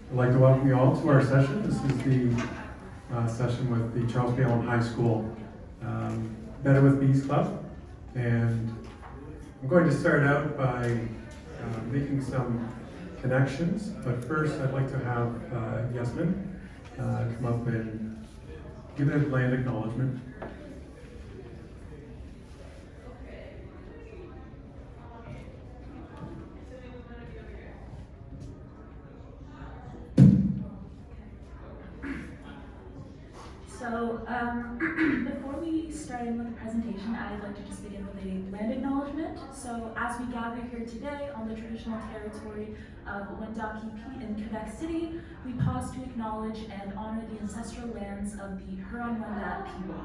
I'd like to welcome you all to our session. This is the session with the Charles Galen High School Better with Bees Club. And I'm going to start out by making some connections. But first, I'd like to have Yasmin come up and give a land acknowledgement. So, before we start in with the presentation, I'd like to just begin with a land acknowledgement. So, as we gather here today on the traditional territory of Wendake in Quebec City, we pause to acknowledge and honor the ancestral lands of the Huron-Wendat people.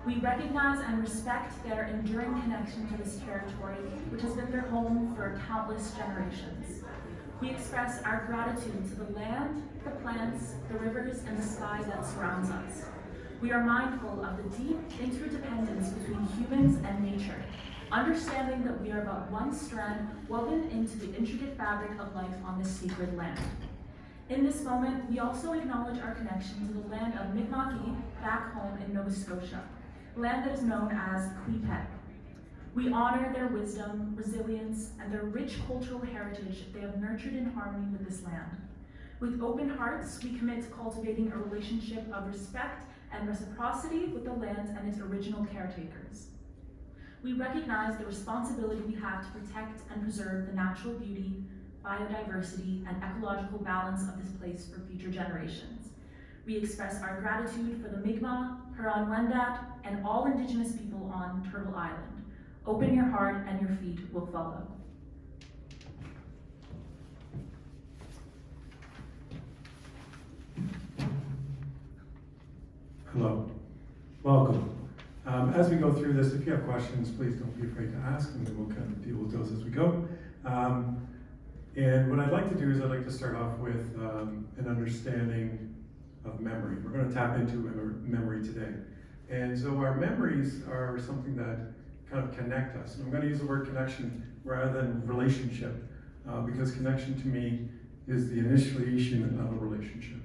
We recognize and respect their enduring connection to this territory, which has been their home for countless generations. We express our gratitude to the land, the plants, the rivers, and the sky that surrounds us. We are mindful of the deep interdependence between humans and nature, understanding that we are but one strand woven into the intricate fabric of life on this sacred land. In this moment, we also acknowledge our connection to the land of Mi'kmaq back home in Nova Scotia, land that is known as Quebec. We honor their wisdom, resilience, and their rich cultural heritage they have nurtured in harmony with this land. With open hearts, we commit to cultivating a relationship of respect and reciprocity with the land and its original caretakers. We recognize the responsibility we have to protect and preserve the natural beauty, biodiversity, and ecological balance of this place for future generations. We express our gratitude for the Mi'kmaq, Huron-Wendat, and all Indigenous people on Turtle Island. Open your heart and your feet will follow. Hello, welcome. As we go through this, if you have questions, please don't be afraid to ask, and then we'll kind of deal with those as we go. And what I'd like to do is I'd like to start off with an understanding of memory. We're going to tap into memory today. And so our memories are something that kind of connect us. And I'm going to use the word connection rather than relationship, because connection to me is the initiation of a relationship.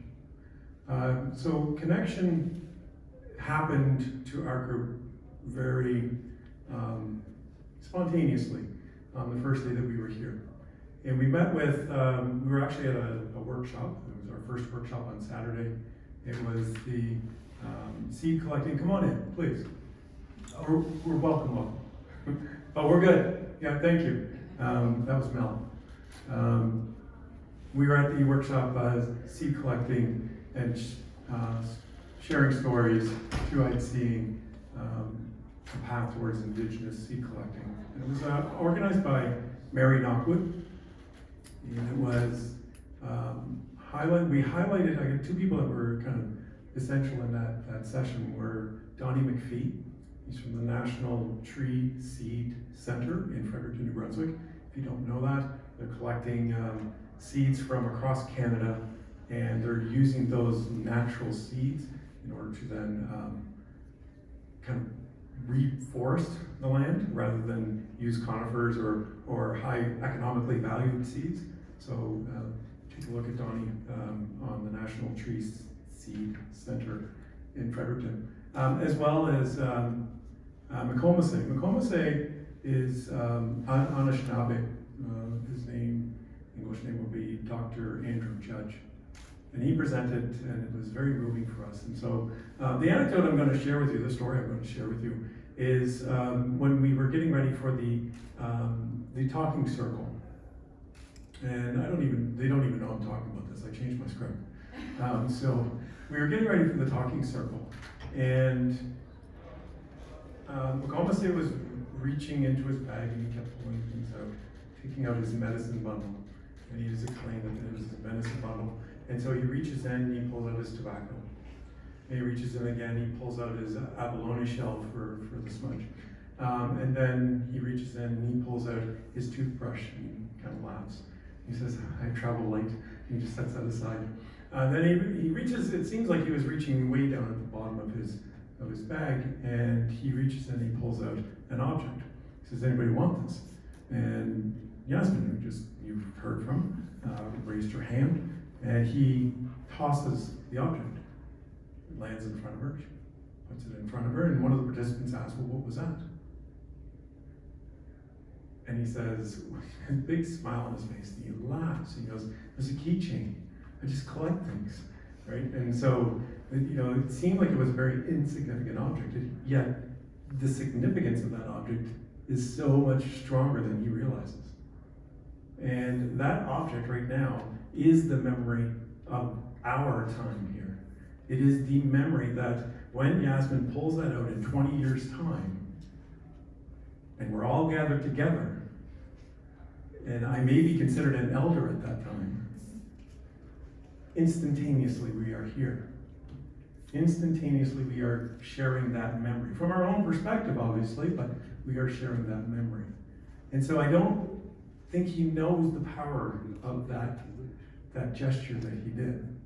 So connection happened to our group very spontaneously on the first day that we were here. And we met with, we were actually at a workshop. It was our first workshop on Saturday. It was the seed collecting. Come on in, please. We're welcome. Oh, we're good. Yeah, thank you. That was Mel. We were at the workshop seed collecting and sharing stories, two-eyed seeing a path towards Indigenous seed collecting. And it was organized by Mary Knockwood. And it was we highlighted, I got two people that were kind of essential in that session were Donnie McPhee. He's from the National Tree Seed Center in Fredericton, New Brunswick. If you don't know that, they're collecting seeds from across Canada, and they're using those natural seeds in order to then kind of reforest the land rather than use conifers or high economically valued seeds. So take a look at Donnie on the National Tree Seed Center in Fredericton, as well as Mi'kmaq. Mi'kmaq is Anishinaabe. His English name will be Dr. Andrew Judge. And he presented, and it was very moving for us. And so the anecdote I'm going to share with you, the story I'm going to share with you, is when we were getting ready for the talking circle. And they don't even know I'm talking about this. I changed my script. So we were getting ready for the talking circle. And Mi'kmaq was reaching into his bag and he kept pulling things out, taking out his medicine bundle. And he used to claim that it was his medicine bundle. And so he reaches in and he pulls out his tobacco. And he reaches in again, he pulls out his abalone shell for the smudge. And then he reaches in and he pulls out his toothbrush and he kind of laughs. He says, I travel light. And he just sets that aside. Then he reaches, it seems like he was reaching way down at the bottom of his bag, and he reaches in and he pulls out an object. He says, anybody want this? And Yasmin, who you've heard from, raised her hand, And he tosses the object. It lands in front of her, she puts it in front of her, and one of the participants asks, well, what was that? And he says, a big smile on his face, and he laughs, and he goes, there's a keychain. I just collect things, right? And so, it seemed like it was a very insignificant object, yet the significance of that object is so much stronger than he realizes. And that object right now is the memory of our time here. It is the memory that when Yasmin pulls that out in 20 years' time, and we're all gathered together, and I may be considered an elder at that time, instantaneously we are here. Instantaneously we are sharing that memory. From our own perspective, obviously, but we are sharing that memory. And so I don't think he knows the power of that gesture that he did.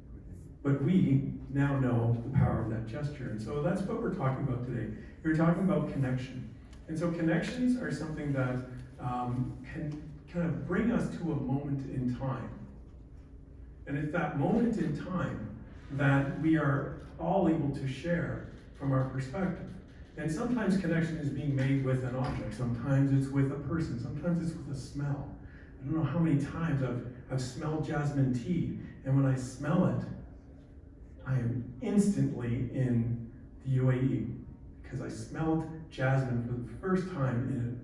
But we now know the power of that gesture. And so that's what we're talking about today. We're talking about connection. And so connections are something that can kind of bring us to a moment in time. And it's that moment in time that we are all able to share from our perspective. And sometimes connection is being made with an object. Sometimes it's with a person. Sometimes it's with a smell. I don't know how many times I've smelled jasmine tea, and when I smell it, I am instantly in the UAE because I smelled jasmine for the first time in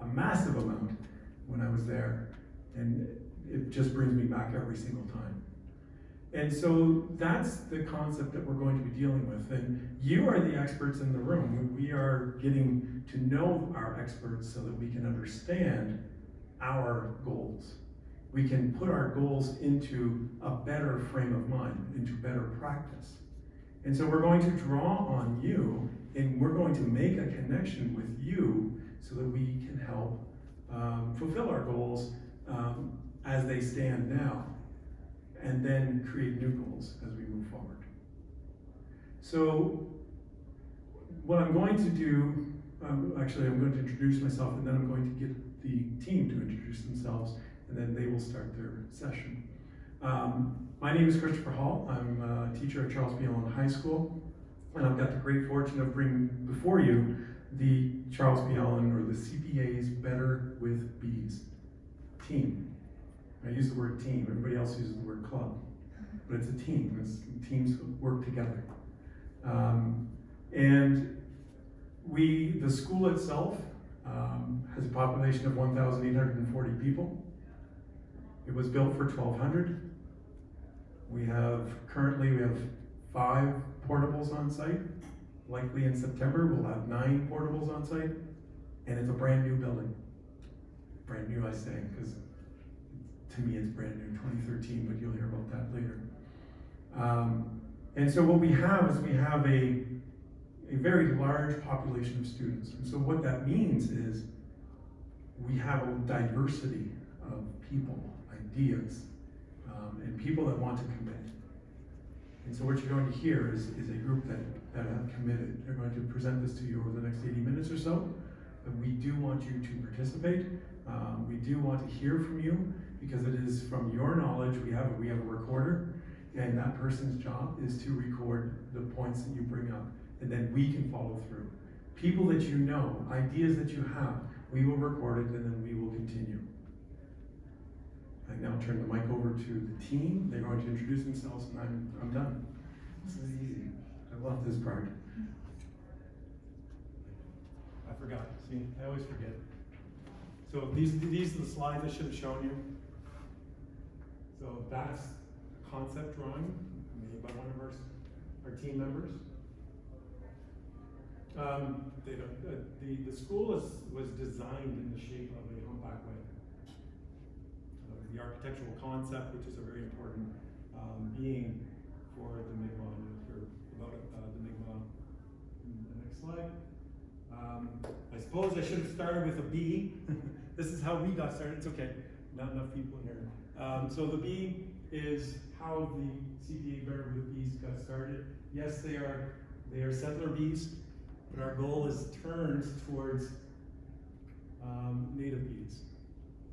a massive amount when I was there, and it just brings me back every single time. And so that's the concept that we're going to be dealing with. And you are the experts in the room. We are getting to know our experts so that we can understand our goals. We can put our goals into a better frame of mind, into better practice. And so we're going to draw on you, and we're going to make a connection with you so that we can help fulfill our goals as they stand now, and then create new goals as we move forward. So what I'm going to do, actually I'm going to introduce myself, and then I'm going to get the team to introduce themselves, and then they will start their session. My name is Christopher Hall. I'm a teacher at Charles B. Allen High School, and I've got the great fortune of bringing before you the Charles B. Allen, or the CPA's Better with Bees team. I use the word team, everybody else uses the word club, but it's a team. Teams work together. And the school itself has a population of 1,840 people. It was built for 1,200. Currently we have 5 portables on site. Likely in September we'll have 9 portables on site, and it's a brand new building. Brand new, I say, because to me it's brand new, 2013, but you'll hear about that later. And so what we have is we have a very large population of students. And so what that means is we have a diversity of people, ideas, and people that want to commit. And so what you're going to hear is a group that have committed. They're going to present this to you over the next 80 minutes or so. And we do want you to participate. We do want to hear from you, because it is from your knowledge. We have a recorder, and that person's job is to record the points that you bring up, and then we can follow through. People that you know, ideas that you have, we will record it, and then we will continue. I now turn the mic over to the team. They're going to introduce themselves, and I'm done. This is easy. I love this part. I forgot. See, I always forget. So these are the slides I should have shown you. So that's a concept drawing made by one of our team members. The school was designed in the shape of a humpback whale. The architectural concept, which is a very important being for the Mi'kmaq. You'll hear about the Mi'kmaq in the next slide. I suppose I should have started with a B. This is how we got started. It's okay, not enough people in here. So the B is how the CPA Better with Bees got started. Yes, they are settler bees, but our goal is turned towards native bees.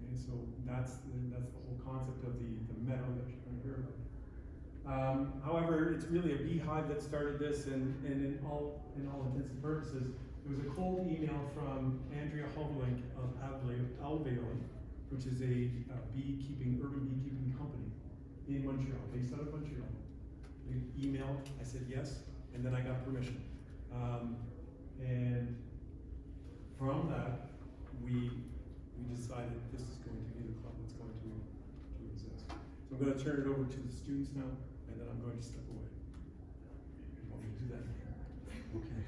Okay, so that's the whole concept of the meadow that you're going to hear about. However, it's really a beehive that started this, and in all intents and purposes, it was a cold email from Andrea Hovelink of Alveoli, which is a urban beekeeping company in Montreal, based out of Montreal. The email, I said yes, and then I got permission. And from that, we decided this is going to be the club that's going to exist. So I'm going to turn it over to the students now, and then I'm going to step away. You want me to do that? Okay.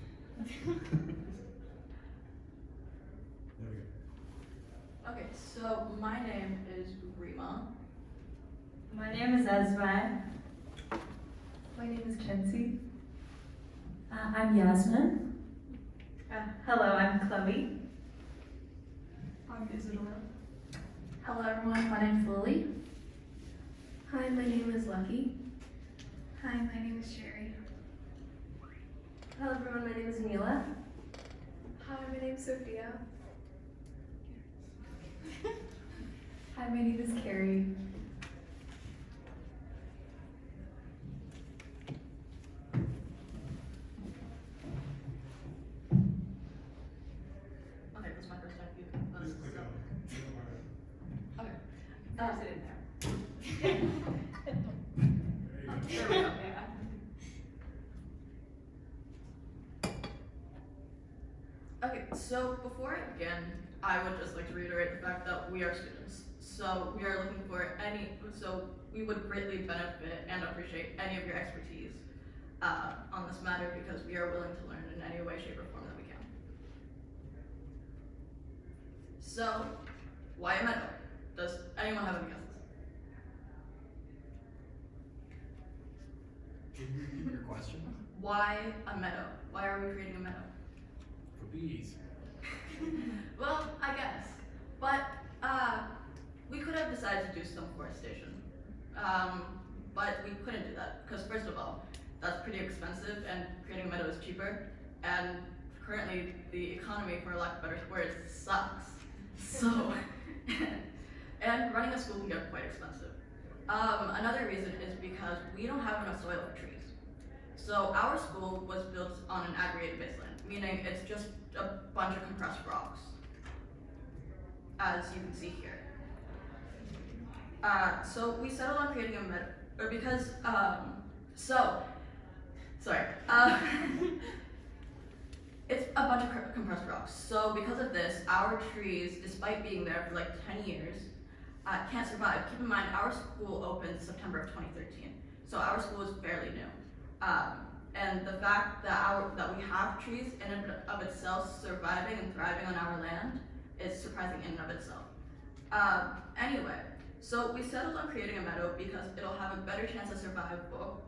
There we go. Okay, so my name is Rima. My name is Ezra. My name is Kenzie. I'm Yasmin. Hello, I'm Chloe. I'm Isadora. Hello everyone, my name's Lily. Hi, my name is Lucky. Hi, my name is Sherry. Hello everyone, my name is Mila. Hi, my name is Sophia. Hi, my name is Carrie. Okay, this is my first time. Just click on it. Okay. Sit in there. There you go. There we go. Yeah. Okay, so before I begin, I would just like to reiterate the fact that we are students. So we are looking for so we would greatly benefit and appreciate any of your expertise on this matter, because we are willing to learn in any way, shape, or form that we can. So, why a meadow? Does anyone have any guesses? Can you repeat your question? Why a meadow? Why are we creating a meadow? For bees. Well, I guess. But we could have decided to do some forestation. But we couldn't do that because, first of all, that's pretty expensive, and creating a meadow is cheaper. And currently, the economy, for lack of better words, sucks. So, and running a school can get quite expensive. Another reason is because we don't have enough soil for trees. So our school was built on an aggregated baseline, meaning it's just a bunch of compressed rocks, as you can see here. So we settled on creating a meadow, or because, it's a bunch of compressed rocks. So because of this, our trees, despite being there for like 10 years, can't survive. Keep in mind, our school opened September of 2013, so our school is fairly new. And the fact that we have trees in and of itself surviving and thriving on our land is surprising in and of itself. Anyway, so we settled on creating a meadow because it'll have a better chance of survival,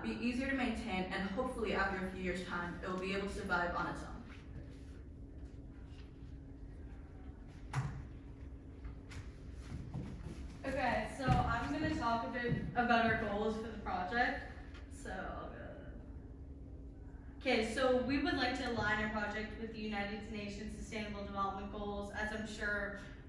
be easier to maintain, and hopefully after a few years' time, it will be able to survive on its own. Okay, so I'm going to talk a bit about our goals for the project. Okay, so we would like to align our project with the United Nations Sustainable Development Goals. As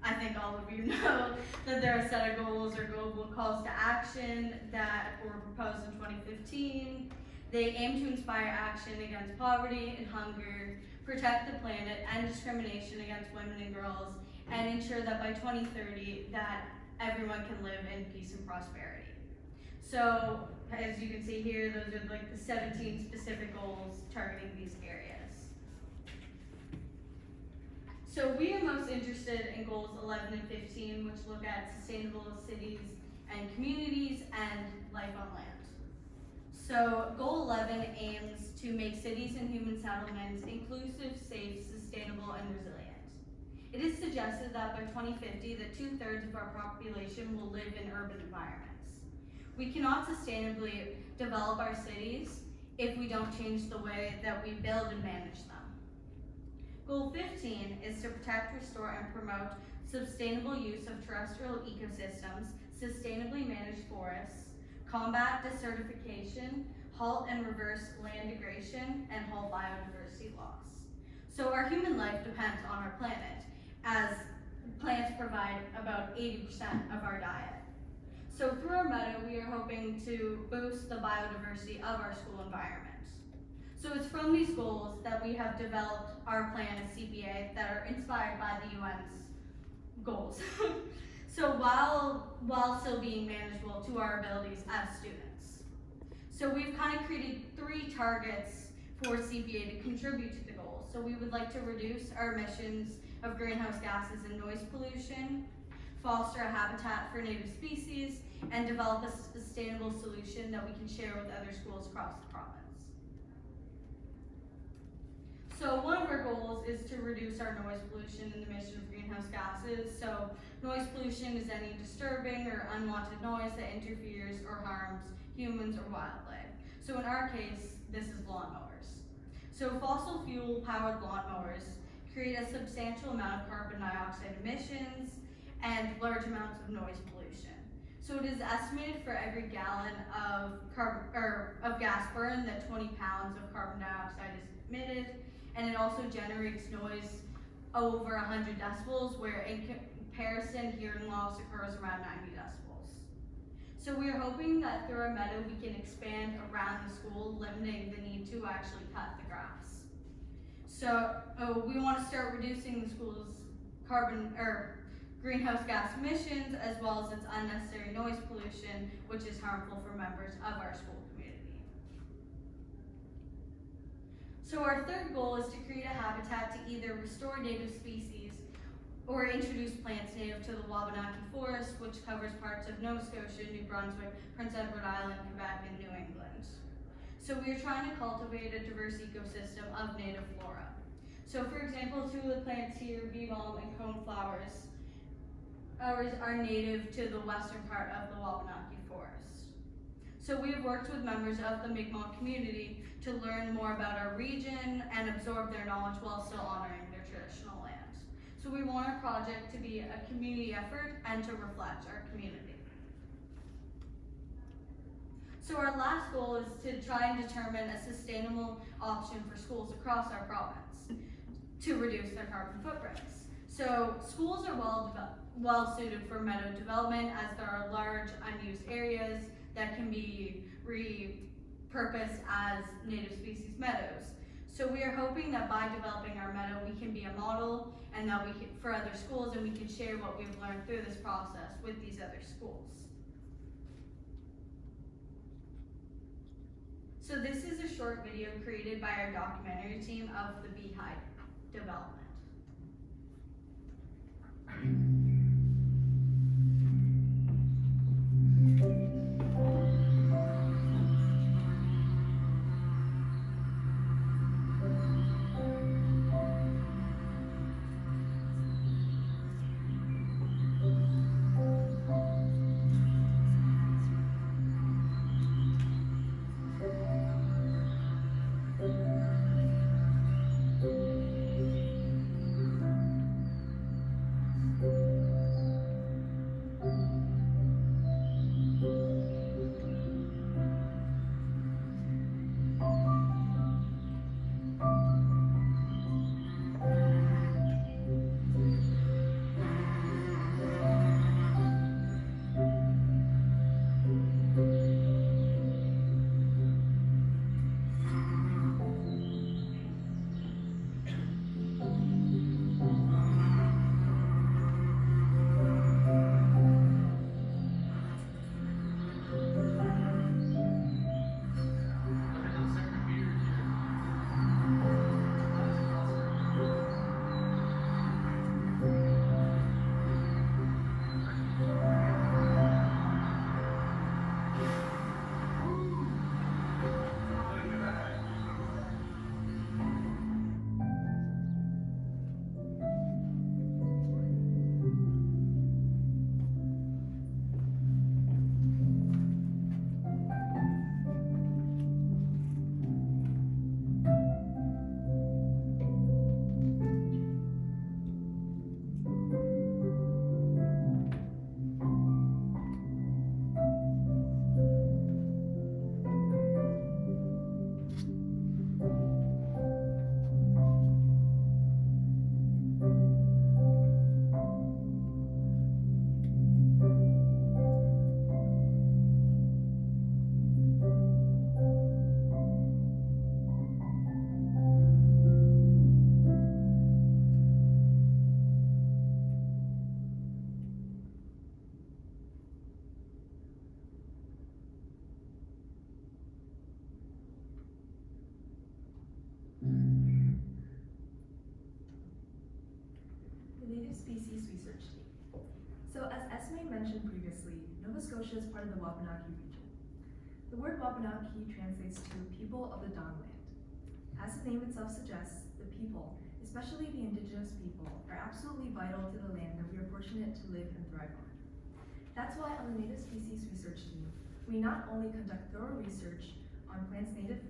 I think all of you know, that there are a set of goals or global calls to action that were proposed in 2015. They aim to inspire action against poverty and hunger, protect the planet, end discrimination against women and girls, and ensure that by 2030 that everyone can live in peace and prosperity. So, as you can see here, those are like the 17 specific goals targeting these areas. So we are most interested in goals 11 and 15, which look at sustainable cities and communities and life on land. So goal 11 aims to make cities and human settlements inclusive, safe, sustainable, and resilient. It is suggested that by 2050 that 2/3 of our population will live in urban environments. We cannot sustainably develop our cities if we don't change the way that we build and manage them. Goal 15 is to protect, restore, and promote sustainable use of terrestrial ecosystems, sustainably manage forests, combat desertification, halt and reverse land degradation, and halt biodiversity loss. So our human life depends on our planet, as plants provide about 80% of our diet. So through our meadow, we are hoping to boost the biodiversity of our school environment. So it's from these goals that we have developed our plan as CPA that are inspired by the UN's goals. So while still being manageable to our abilities as students. So we've kind of created 3 targets for CPA to contribute to the goals. So we would like to reduce our emissions of greenhouse gases and noise pollution, foster a habitat for native species, and develop a sustainable solution that we can share with other schools across the province. So one of our goals is to reduce our noise pollution and emission of greenhouse gases. So noise pollution is any disturbing or unwanted noise that interferes or harms humans or wildlife. So in our case, this is lawnmowers. So fossil fuel powered lawnmowers create a substantial amount of carbon dioxide emissions and large amounts of noise pollution. So it is estimated for every gallon of gas burn that 20 pounds of carbon dioxide is emitted, and it also generates noise over 100 decibels, where in comparison, hearing loss occurs around 90 decibels. So we are hoping that through our meadow, we can expand around the school, limiting the need to actually cut the grass. So we want to start reducing the school's greenhouse gas emissions, as well as its unnecessary noise pollution, which is harmful for members of our school community. So our third goal is to create a habitat to either restore native species or introduce plants native to the Wabanaki Forest, which covers parts of Nova Scotia, New Brunswick, Prince Edward Island, Quebec, and New England. So we are trying to cultivate a diverse ecosystem of native flora. So for example, 2 of the plants here, bee balm and coneflowers, are native to the western part of the Wabanaki Forest. So we have worked with members of the Mi'kmaq community to learn more about our region and absorb their knowledge while still honoring their traditional land. So we want our project to be a community effort and to reflect our community. So our last goal is to try and determine a sustainable option for schools across our province to reduce their carbon footprints. So schools are well suited for meadow development, as there are large unused areas that can be repurposed as native species meadows. So we are hoping that by developing our meadow, we can be a model and that we can, for other schools, and we can share what we've learned through this process with these other schools. So this is a short video created by our documentary team of the Beehive development. mentioned previously, Nova Scotia is part of the Wabanaki region. The word Wabanaki translates to people of the Dawnland. As the name itself suggests, the people, especially the Indigenous people, are absolutely vital to the land that we are fortunate to live and thrive on. That's why on the Native Species Research Team, we not only conduct thorough research on plants native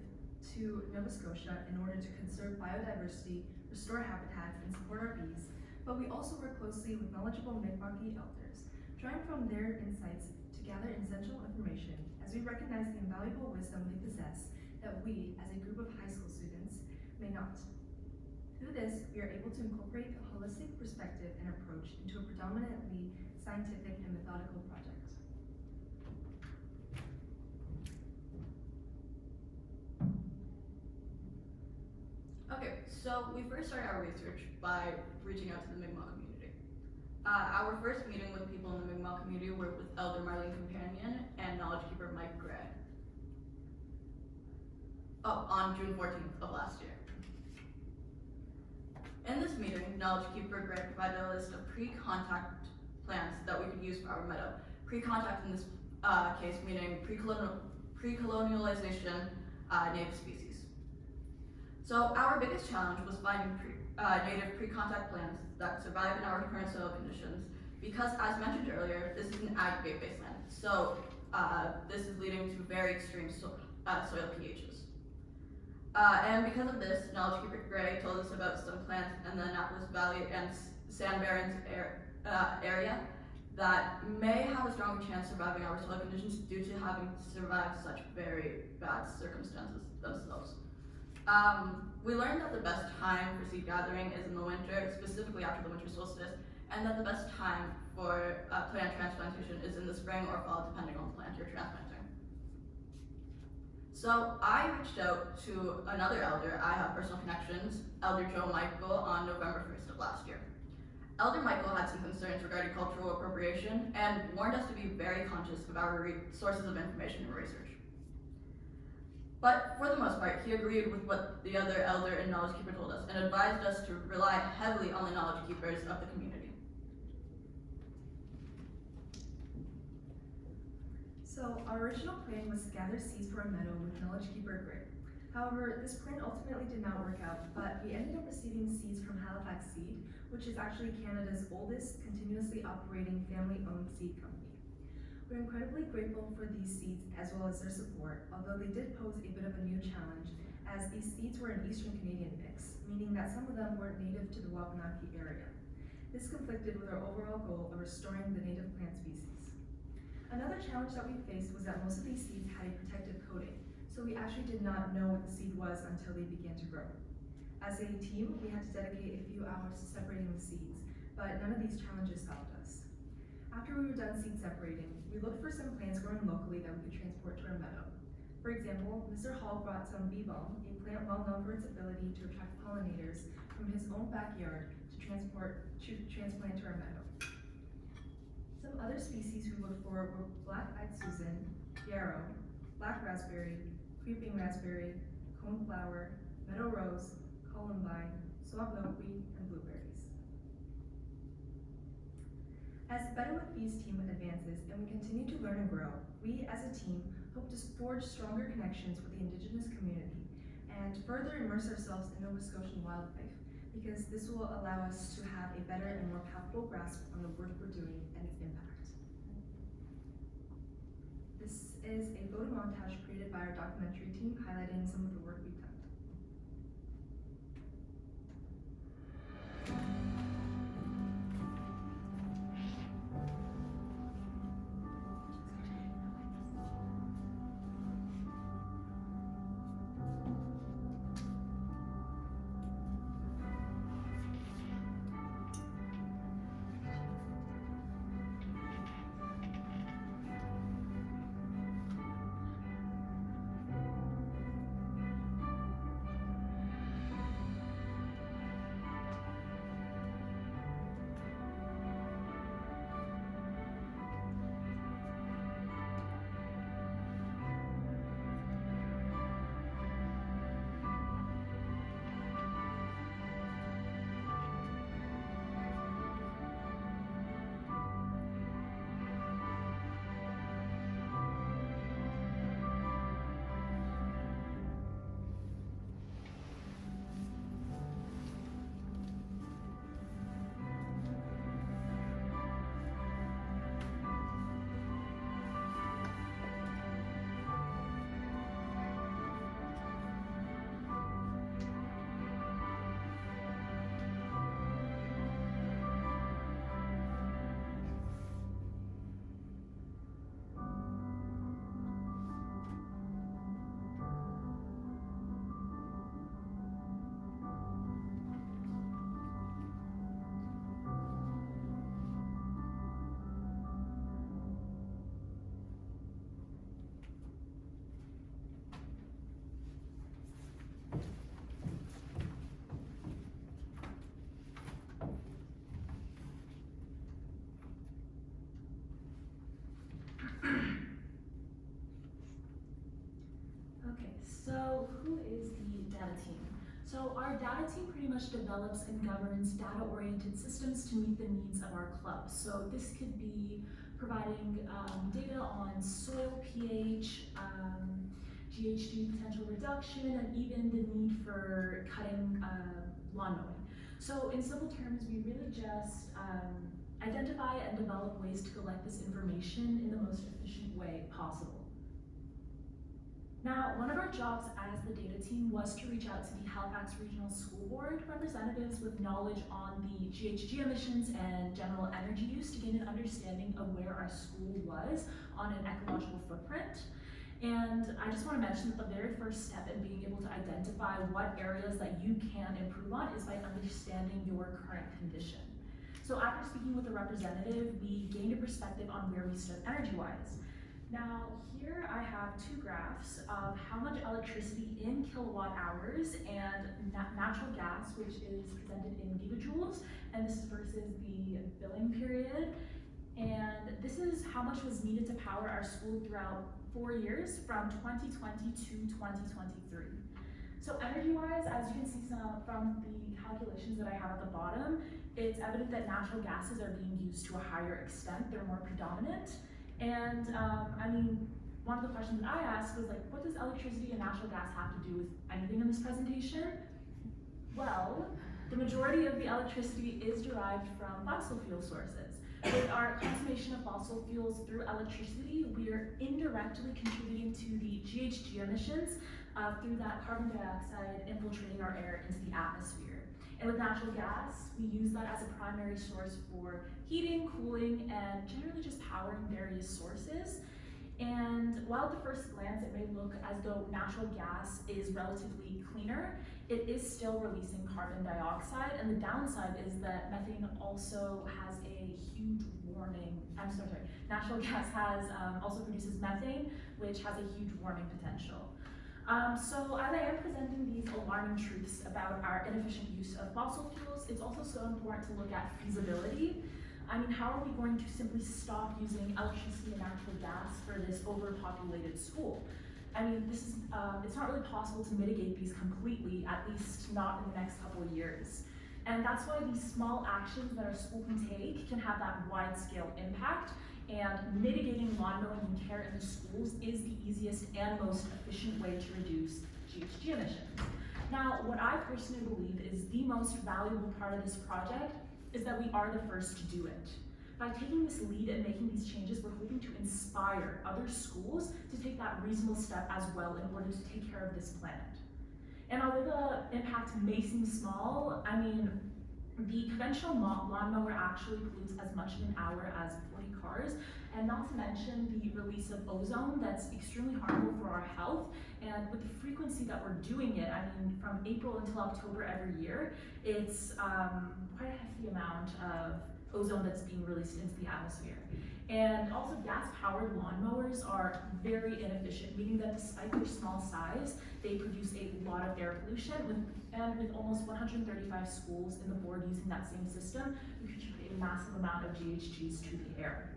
to Nova Scotia in order to conserve biodiversity, restore habitats, and support our bees, but we also work closely with knowledgeable Mi'kmaq elders, drawing from their insights to gather essential information as we recognize the invaluable wisdom they possess that we, as a group of high school students, may not. Through this, we are able to incorporate a holistic perspective and approach into a predominantly scientific and methodical project. Okay, so we first started our research by reaching out to the Mi'kmaq community. Our first meeting with people in the Mi'kmaq community were with Elder Marlene Companion and Knowledge Keeper Mike Gray. On June 14th of last year. In this meeting, Knowledge Keeper Gray provided a list of pre-contact plants that we could use for our meadow. Pre-contact in this case meaning pre-colonialization native species. So our biggest challenge was finding native pre-contact plants that survive in our current soil conditions because, as mentioned earlier, this is an aggregate-based land. So this is leading to very extreme soil pHs. And because of this, Knowledge Keeper Gray told us about some plants in the Annapolis Valley and San Barons area that may have a stronger chance surviving our soil conditions due to having survived such very bad circumstances themselves. We learned that the best time for seed gathering is in the winter, specifically after the winter solstice, and that the best time for plant transplantation is in the spring or fall, depending on the plant you're transplanting. So I reached out to another elder I have personal connections, Elder Joe Michael, on November 1st of last year. Elder Michael had some concerns regarding cultural appropriation and warned us to be very conscious of our sources of information and research. But for the most part, he agreed with what the other elder and knowledge keeper told us and advised us to rely heavily on the knowledge keepers of the community. So our original plan was to gather seeds for a meadow with Knowledge Keeper Gray. However, this plan ultimately did not work out, but we ended up receiving seeds from Halifax Seed, which is actually Canada's oldest continuously operating family-owned seed company. We're incredibly grateful for these seeds as well as their support, although they did pose a bit of a new challenge as these seeds were an Eastern Canadian mix, meaning that some of them weren't native to the Wabanaki area. This conflicted with our overall goal of restoring the native plant species. Another challenge that we faced was that most of these seeds had a protective coating, so we actually did not know what the seed was until they began to grow. As a team, we had to dedicate a few hours to separating the seeds, but none of these challenges stopped us. After we were done seed separating, we looked for some plants growing locally that we could transport to our meadow. For example, Mr. Hall brought some bee balm, a plant well known for its ability to attract pollinators, from his own backyard to transplant to our meadow. Some other species we looked for were black-eyed Susan, yarrow, black raspberry, creeping raspberry, coneflower, meadow rose, columbine, swamp milkweed, and blueberries. As the Better with Bees team advances and we continue to learn and grow, we as a team hope to forge stronger connections with the Indigenous community and further immerse ourselves in Nova Scotian wildlife, because this will allow us to have a better and more palpable grasp on the work we're doing and its impact. This is a photo montage created by our documentary team highlighting some of the work we've done. team. So our data team pretty much develops and governs data-oriented systems to meet the needs of our club. So this could be providing data on soil pH, GHG potential reduction, and even the need for cutting lawn mowing. So in simple terms, we really just identify and develop ways to collect this information in the most efficient way possible. Now, one of our jobs as the data team was to reach out to the Halifax Regional School Board representatives with knowledge on the GHG emissions and general energy use to gain an understanding of where our school was on an ecological footprint. And I just want to mention that the very first step in being able to identify what areas that you can improve on is by understanding your current condition. So after speaking with the representative, we gained a perspective on where we stood energy-wise. Now, here I have two graphs of how much electricity in kilowatt hours and natural gas, which is presented in gigajoules, and this is versus the billing period. And this is how much was needed to power our school throughout 4 years from 2020 to 2023. So energy-wise, as you can see from the calculations that I have at the bottom, it's evident that natural gases are being used to a higher extent. They're more predominant. And I mean, one of the questions that I asked was like, what does electricity and natural gas have to do with anything in this presentation? Well, the majority of the electricity is derived from fossil fuel sources. With our consummation of fossil fuels through electricity, we are indirectly contributing to the GHG emissions through that carbon dioxide infiltrating our air into the atmosphere. And with natural gas, we use that as a primary source for heating, cooling, and generally just powering various sources. And while at the first glance it may look as though natural gas is relatively cleaner, it is still releasing carbon dioxide, and the downside is that methane also has a huge warming, natural gas also produces methane, which has a huge warming potential. So as I am presenting these alarming truths about our inefficient use of fossil fuels, it's also so important to look at feasibility. I mean, how are we going to simply stop using electricity and natural gas for this overpopulated school? I mean, it's not really possible to mitigate these completely, at least not in the next couple of years. And that's why these small actions that our school can take can have that wide-scale impact, and mitigating lawn mowing and care in the schools is the easiest and most efficient way to reduce GHG emissions. Now, what I personally believe is the most valuable part of this project is that we are the first to do it. By taking this lead and making these changes, we're hoping to inspire other schools to take that reasonable step as well in order to take care of this planet. And although the impact may seem small, I mean, the conventional lawnmower actually pollutes as much in an hour as 40 cars, and not to mention the release of ozone that's extremely harmful for our health. And with the frequency that we're doing it, I mean, from April until October every year, it's quite a hefty amount of ozone that's being released into the atmosphere. And also gas-powered lawnmowers are very inefficient, meaning that despite their small size, they produce a lot of air pollution, and with almost 135 schools in the board using that same system, we contribute a massive amount of GHGs to the air.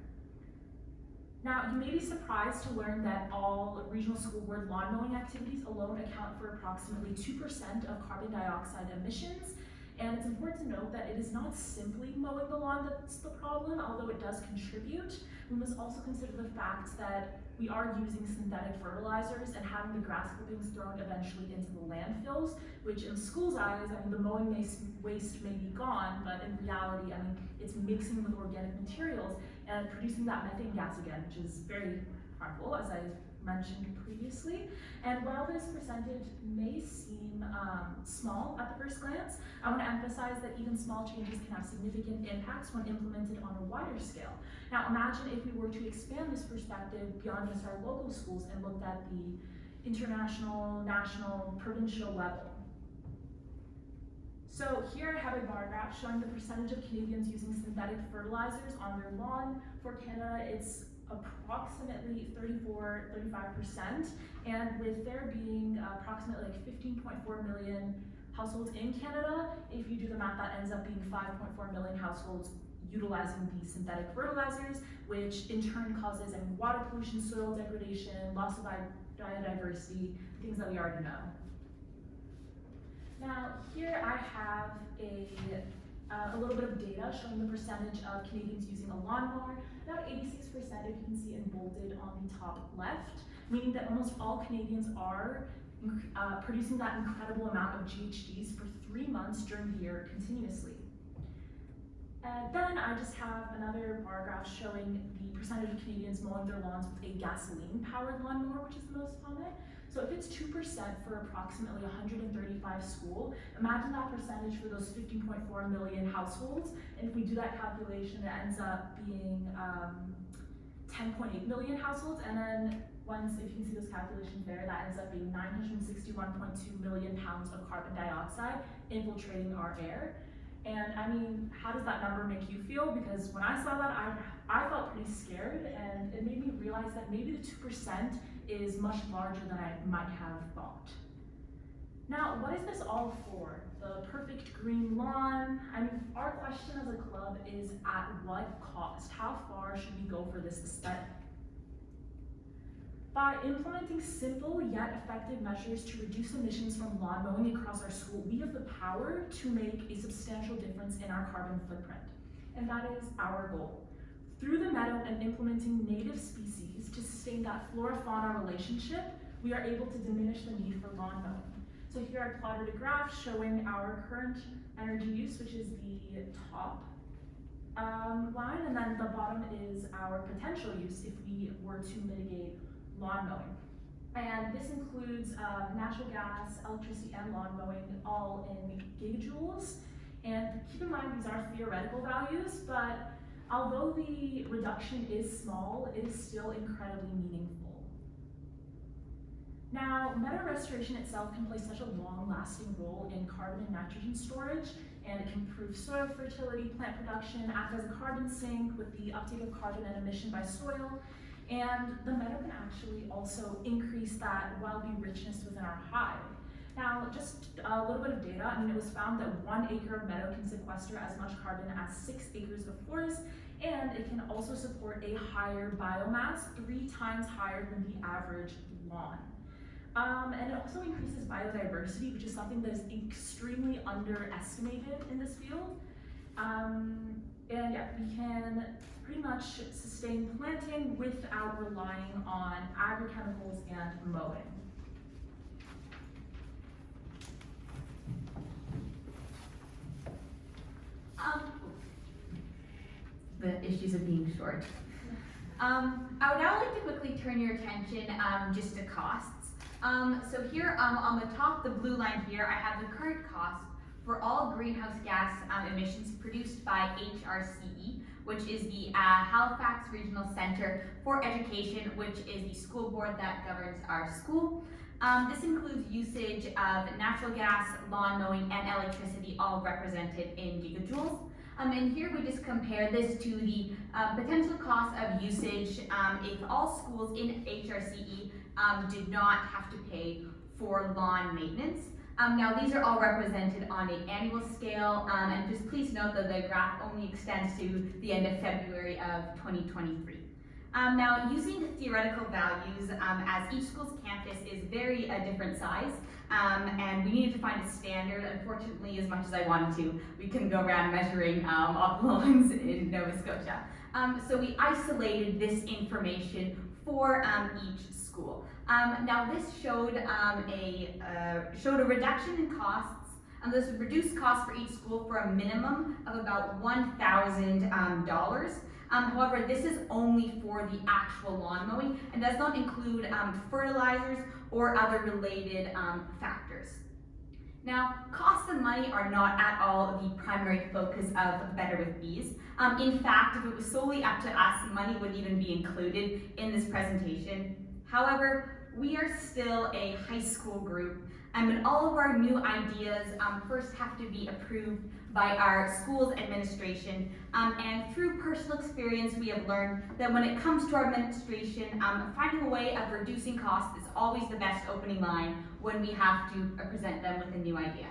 Now, you may be surprised to learn that all regional school board lawn mowing activities alone account for approximately 2% of carbon dioxide emissions. And it's important to note that it is not simply mowing the lawn that's the problem, although it does contribute. We must also consider the fact that we are using synthetic fertilizers and having the grass clippings thrown eventually into the landfills, which in school's eyes, I mean, the mowing waste may be gone, but in reality, I mean, it's mixing with organic materials and producing that methane gas again, which is very harmful, as I mentioned previously. And while this percentage may seem small at the first glance, I want to emphasize that even small changes can have significant impacts when implemented on a wider scale. Now imagine if we were to expand this perspective beyond just our local schools and looked at the international, national, provincial level. So here I have a bar graph showing the percentage of Canadians using synthetic fertilizers on their lawn. For Canada, it's approximately 34-35%, and with there being approximately like 15.4 million households in Canada, if you do the math, that ends up being 5.4 million households utilizing these synthetic fertilizers, which in turn causes water pollution, soil degradation, loss of biodiversity, things that we already know. Now, here I have a little bit of data showing the percentage of Canadians using a lawnmower. About 86%, if you can see in bolded on the top left, meaning that almost all Canadians are producing that incredible amount of GHGs for 3 months during the year continuously. And then I just have another bar graph showing the percentage of Canadians mowing their lawns with a gasoline-powered lawnmower, which is the most common. So if it's 2% for approximately 135 schools, imagine that percentage for those 15.4 million households. And if we do that calculation, it ends up being 10.8 million households. And then once, if you can see those calculations there, that ends up being 961.2 million pounds of carbon dioxide infiltrating our air. And I mean, how does that number make you feel? Because when I saw that, I felt pretty scared, and it made me realize that maybe the 2% is much larger than I might have thought. Now, what is this all for? The perfect green lawn? I mean, our question as a club is, at what cost? How far should we go for this aesthetic? By implementing simple yet effective measures to reduce emissions from lawn mowing across our school, we have the power to make a substantial difference in our carbon footprint. And that is our goal. Through the meadow and implementing native species to sustain that flora-fauna relationship, we are able to diminish the need for lawn mowing. So here I plotted a graph showing our current energy use, which is the top line, and then the bottom is our potential use if we were to mitigate lawn mowing. And this includes natural gas, electricity, and lawn mowing, all in gigajoules. And keep in mind, these are theoretical values, but although the reduction is small, it is still incredibly meaningful. Now, meadow restoration itself can play such a long-lasting role in carbon and nitrogen storage, and it can improve soil fertility, plant production, act as a carbon sink with the uptake of carbon and emission by soil. And the meadow can actually also increase that wildbee richness within our hive. Now, just a little bit of data. I mean, it was found that 1 acre of meadow can sequester as much carbon as 6 acres of forest, and it can also support a higher biomass, 3 times higher than the average lawn. And it also increases biodiversity, which is something that is extremely underestimated in this field. And yeah, we can pretty much sustain planting without relying on agrochemicals and mowing. The issues of being short. I would now like to quickly turn your attention just to costs. So here on the top, the blue line here, I have the current cost for all greenhouse gas emissions produced by HRCE, which is the Halifax Regional Center for Education, which is the school board that governs our school. This includes usage of natural gas, lawn mowing, and electricity, all represented in gigajoules. And here we just compare this to the potential cost of usage if all schools in HRCE did not have to pay for lawn maintenance. Now these are all represented on an annual scale, and just please note that the graph only extends to the end of February of 2023. Now, using theoretical values, as each school's campus is very different size, and we needed to find a standard. Unfortunately, as much as I wanted to, we couldn't go around measuring all the lawns in Nova Scotia. So we isolated this information for each school. Now, this showed a reduction in costs. This reduced costs for each school for a minimum of about $1,000. However, this is only for the actual lawn mowing and does not include fertilizers or other related factors. Now, costs and money are not at all the primary focus of Better with Bees. In fact, if it was solely up to us, money wouldn't even be included in this presentation. However, we are still a high school group, and all of our new ideas first have to be approved by our school's administration. And through personal experience, we have learned that when it comes to our administration, finding a way of reducing costs is always the best opening line when we have to present them with a new idea.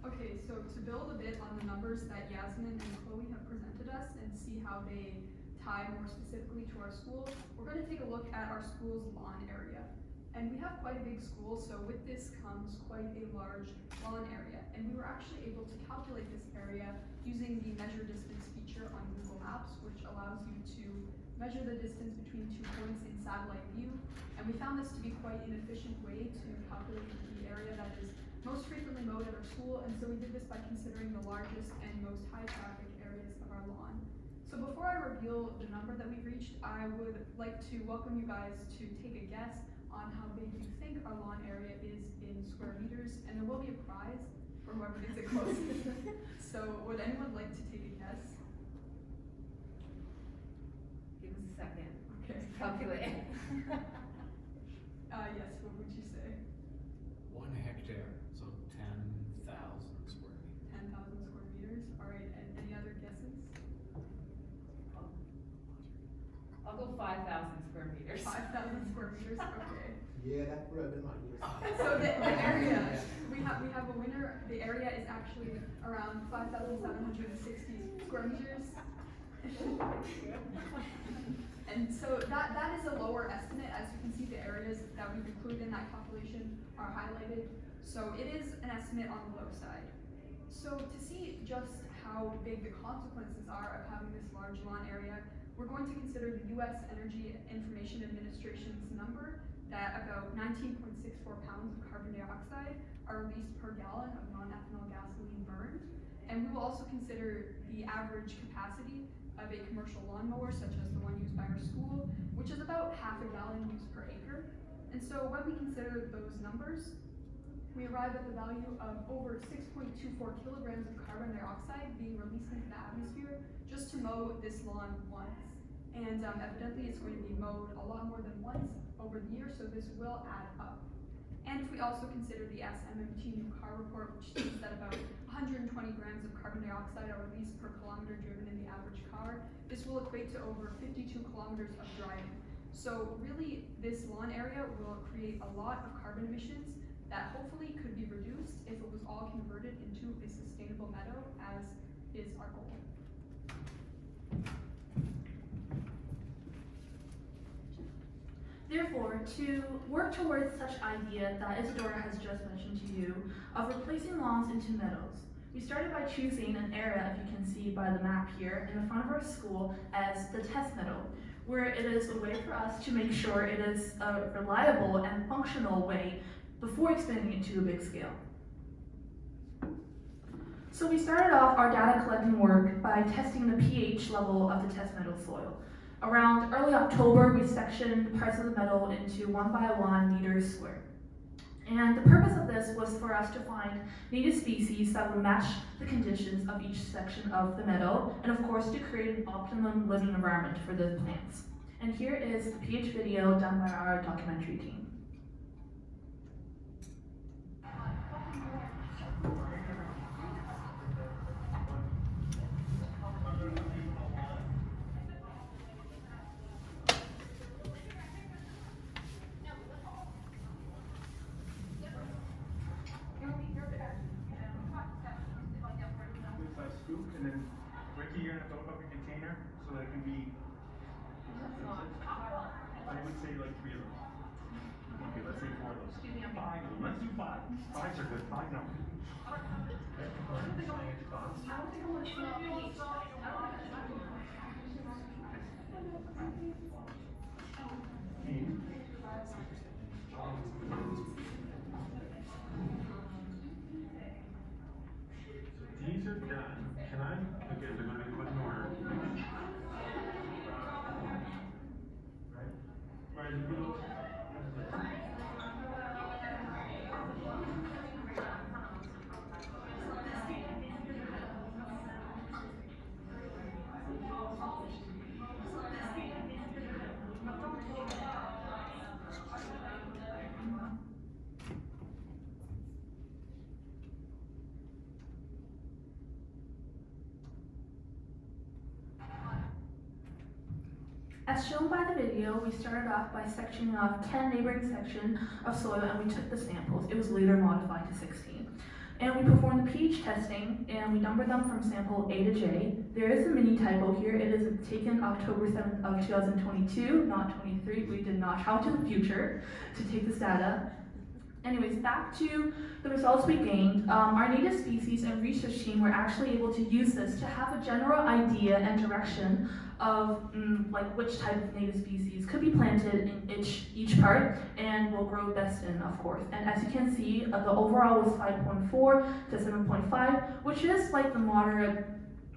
Okay, so to build a bit on the numbers that Yasmin and Chloe have presented us and see how they tied more specifically to our school, we're going to take a look at our school's lawn area. And we have quite a big school, so with this comes quite a large lawn area. And we were actually able to calculate this area using the measure distance feature on Google Maps, which allows you to measure the distance between 2 points in satellite view. And we found this to be quite an efficient way to calculate the area that is most frequently mowed at our school. And so we did this by considering the largest and most high traffic areas of our lawn. So before I reveal the number that we've reached, I would like to welcome you guys to take a guess on how big you think our lawn area is in square meters, and there will be a prize for whoever gets it closest. So would anyone like to take a guess? Give us a second. Okay. Calculate. Yes, what would you say? 1 hectare, so 10,000 square meters. 10,000 square meters. All right, and any other guesses? I'll go 5,000 square meters. 5,000 square meters, okay. Yeah, that would have been my guess. So the area, we have a winner. The area is actually around 5,760 square meters. And so that is a lower estimate. As you can see, the areas that we've included in that calculation are highlighted. So it is an estimate on the low side. So to see just how big the consequences are of having this large lawn area, we're going to consider the U.S. Energy Information Administration's number that about 19.64 pounds of carbon dioxide are released per gallon of non-ethanol gasoline burned. And we will also consider the average capacity of a commercial lawnmower, such as the one used by our school, which is about half a gallon used per acre. And so when we consider those numbers, we arrive at the value of over 6.24 kilograms of carbon dioxide being released into the atmosphere just to mow this lawn once. And evidently it's going to be mowed a lot more than once over the year, so this will add up. And if we also consider the SMMT new car report, which states that about 120 grams of carbon dioxide are released per kilometer driven in the average car, this will equate to over 52 kilometers of driving. So really, this lawn area will create a lot of carbon emissions that hopefully could be reduced if it was all converted into a sustainable meadow, as is our goal. Therefore, to work towards such idea that Isadora has just mentioned to you of replacing lawns into meadows, we started by choosing an area, if you can see by the map here, in the front of our school as the test meadow, where it is a way for us to make sure it is a reliable and functional way before expanding it to a big scale. So we started off our data collecting work by testing the pH level of the test meadow soil. Around early October, we sectioned parts of the meadow into 1 by 1 meters squared. And the purpose of this was for us to find native species that would match the conditions of each section of the meadow, and of course to create an optimum living environment for the plants. And here is the pH video done by our documentary team. Scoop, and then Ricky, you're gonna throw it up your container so that it can be. I would say like 3 of those. Okay, let's say 4 of those. 5. Let's do 5. 5s are good. 5 numbers. These are done. Can I? Okay, they're gonna be put in order. Right? Right, you know. As shown by the video, we started off by sectioning off 10 neighboring sections of soil and we took the samples. It was later modified to 16. And we performed the pH testing, and we numbered them from sample A to J. There is a mini typo here. It is taken October 7th of 2022, not 23. We did not travel to the future to take this data. Anyways, back to the results we gained. Our native species and research team were actually able to use this to have a general idea and direction of like which type of native species could be planted in each part and will grow best in, of course. And as you can see, the overall was 5.4 to 7.5, which is like the moderate,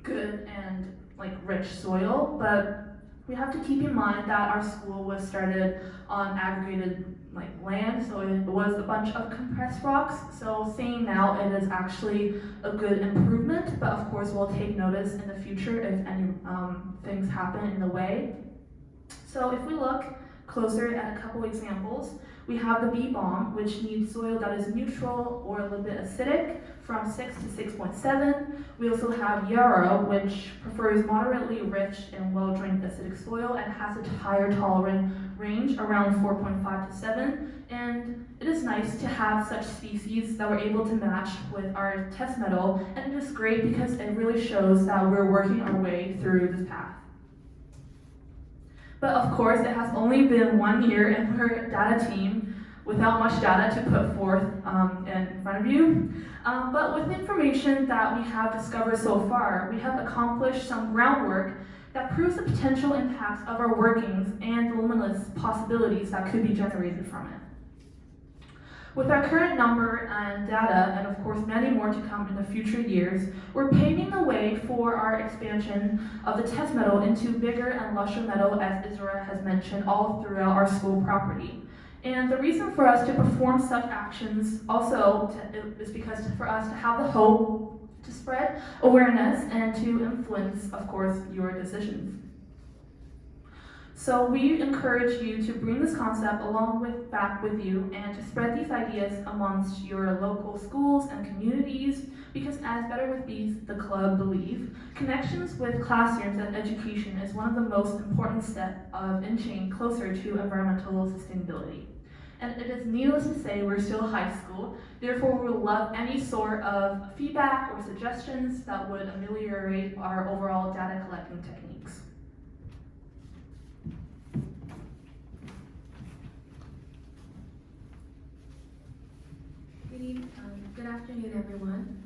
good, and like rich soil. But we have to keep in mind that our school was started on aggregated like land, so it was a bunch of compressed rocks. So saying now it is actually a good improvement, but of course we'll take notice in the future if any things happen in the way. So if we look closer at a couple examples, we have the bee balm, which needs soil that is neutral or a little bit acidic, from 6 to 6.7. We also have yarrow, which prefers moderately rich and well-drained acidic soil and has a higher tolerant range, around 4.5 to 7. And it is nice to have such species that we're able to match with our test meadow, and it is great because it really shows that we're working our way through this path. But of course, it has only been 1 year, and we're a data team without much data to put forth in front of you. But with information that we have discovered so far, we have accomplished some groundwork that proves the potential impacts of our workings and the limitless possibilities that could be generated from it. With our current number and data, and of course many more to come in the future years, we're paving the way for our expansion of the test meadow into bigger and lusher meadow, as Isra has mentioned, all throughout our school property. And the reason for us to perform such actions also is because for us to have the hope to spread awareness and to influence, of course, your decisions. So we encourage you to bring this concept back with you and to spread these ideas amongst your local schools and communities, because as Better with Bees, the club believe, connections with classrooms and education is one of the most important steps of inching closer to environmental sustainability. And it is needless to say we're still high school, therefore we would love any sort of feedback or suggestions that would ameliorate our overall data collecting techniques. Good afternoon, everyone.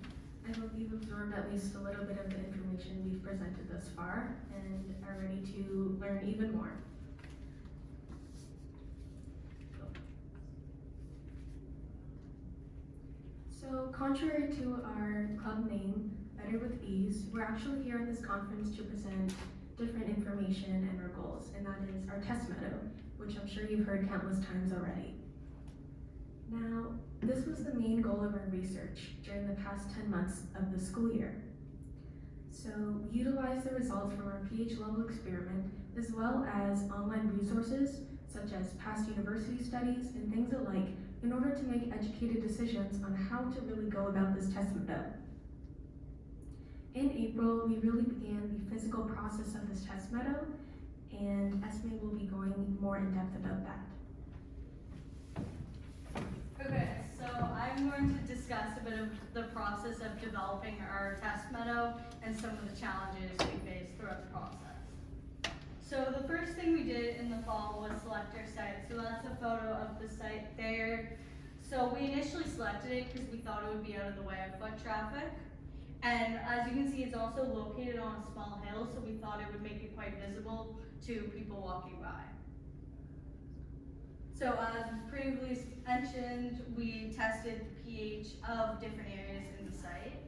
I hope you've absorbed at least a little bit of the information we've presented thus far and are ready to learn even more. So, contrary to our club name, Better with Bees, we're actually here at this conference to present different information and our goals, and that is our test meadow, which I'm sure you've heard countless times already. Now, this was the main goal of our research during the past 10 months of the school year. So, we utilized the results from our pH level experiment, as well as online resources, such as past university studies and things alike, in order to make educated decisions on how to really go about this test meadow. In April, we really began the physical process of this test meadow, and Esme will be going more in depth about that. Okay, so I'm going to discuss a bit of the process of developing our test meadow and some of the challenges we faced throughout the process. So the first thing we did in the fall was select our site. So that's a photo of the site there. So we initially selected it because we thought it would be out of the way of foot traffic. And as you can see, it's also located on a small hill, so we thought it would make it quite visible to people walking by. So as previously mentioned, we tested the pH of different areas in the site.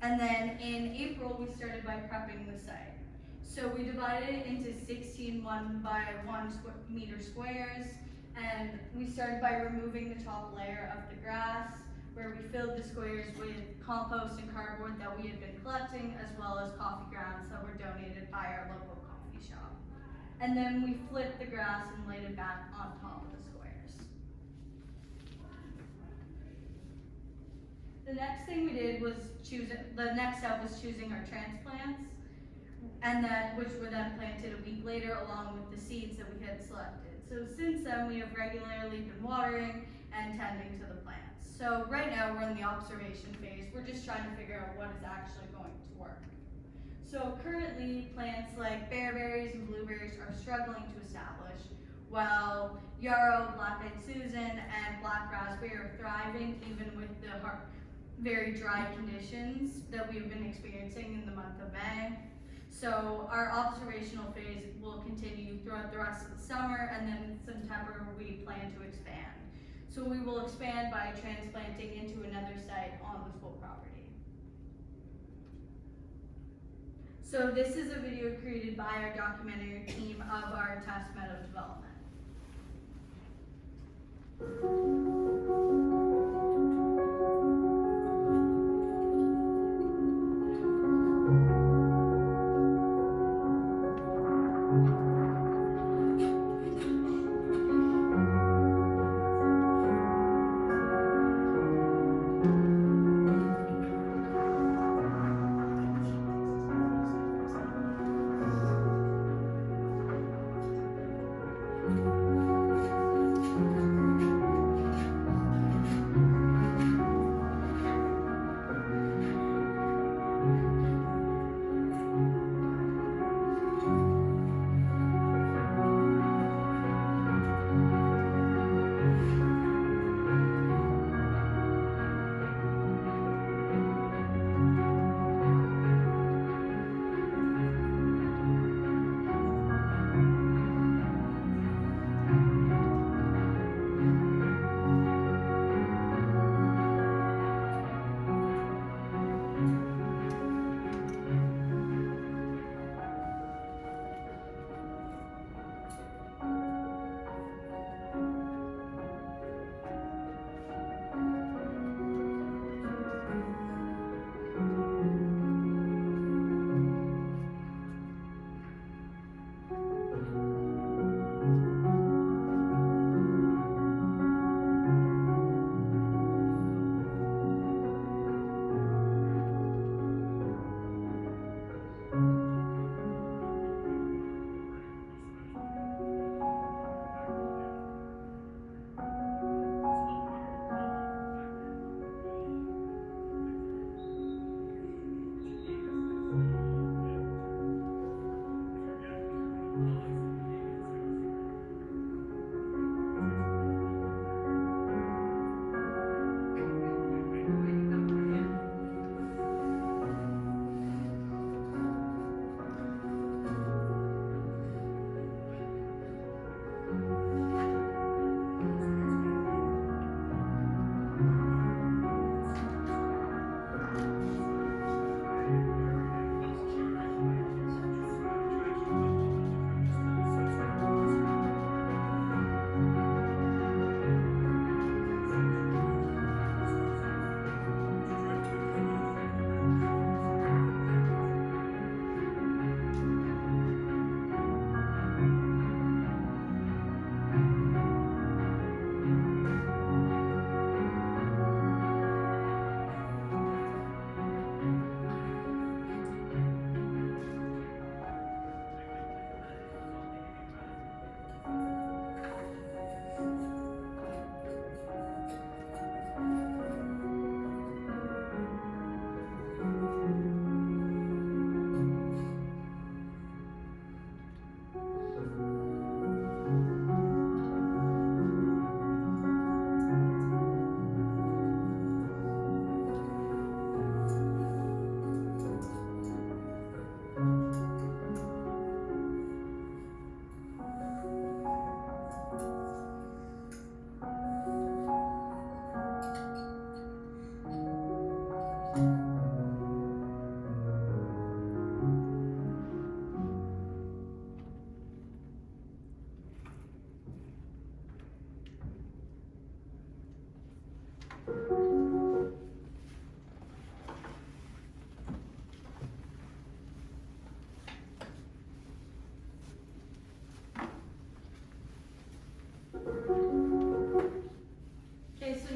And then in April, we started by prepping the site. So we divided it into 16 1 by 1 meter squares, and we started by removing the top layer of the grass, where we filled the squares with compost and cardboard that we had been collecting, as well as coffee grounds that were donated by our local coffee shop. And then we flipped the grass and laid it back on top of the squares. The next thing we did was the next step was choosing our transplants, and which were then planted a week later along with the seeds that we had selected. So since then we have regularly been watering and tending to the plants. So right now we're in the observation phase. We're just trying to figure out what is actually going to work. So currently plants like bearberries and blueberries are struggling to establish, while yarrow, black-eyed Susan, and black raspberry are thriving even with the very dry conditions that we've been experiencing in the month of May. So our observational phase will continue throughout the rest of the summer, and then in September we plan to expand. So we will expand by transplanting into another site on the school property. So this is a video created by our documentary team of our test meadow development.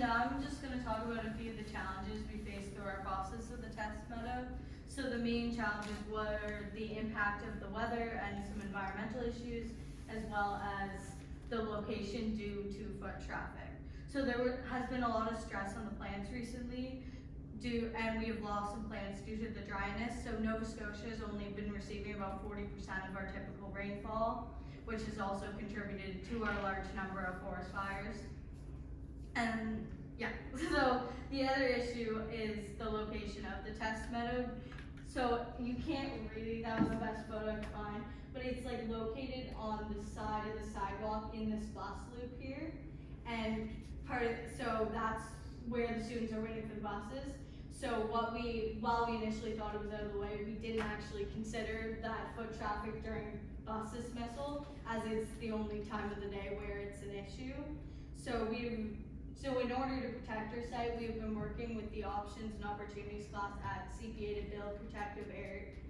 I'm just going to talk about a few of the challenges we faced through our process of the test meadow. So the main challenges were the impact of the weather and some environmental issues, as well as the location due to foot traffic. So has been a lot of stress on the plants recently, and we have lost some plants due to the dryness. So Nova Scotia has only been receiving about 40% of our typical rainfall, which has also contributed to our large number of forest fires. And yeah, so the other issue is the location of the test meadow. So you can't really, that was the best photo I could find, but it's like located on the side of the sidewalk in this bus loop here. And so that's where the students are waiting for the buses. So while we initially thought it was out of the way, we didn't actually consider that foot traffic during bus dismissal, as it's the only time of the day where it's an issue. So in order to protect our site, we've been working with the options and opportunities class at CPA to build protective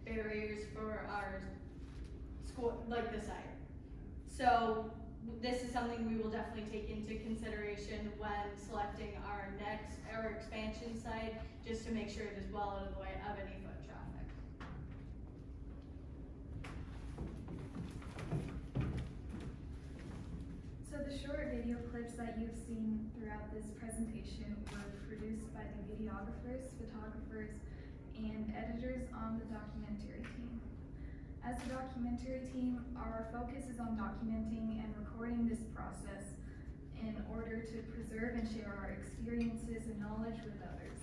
barriers for our school, like the site. So this is something we will definitely take into consideration when selecting our expansion site, just to make sure it is well out of the way of any foot traffic. So the short video clips that you've seen throughout this presentation were produced by the videographers, photographers, and editors on the documentary team. As the documentary team, our focus is on documenting and recording this process in order to preserve and share our experiences and knowledge with others.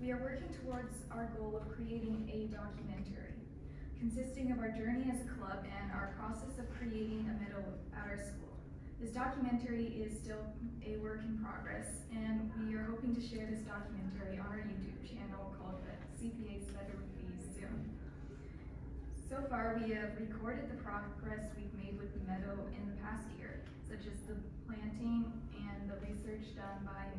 We are working towards our goal of creating a documentary, consisting of our journey as a club and our process of creating a meadow at our school. This documentary is still a work in progress, and we are hoping to share this documentary on our YouTube channel called the CPA's Better with Bees soon. So far, we have recorded the progress we've made with the meadow in the past year, such as the planting and the research done by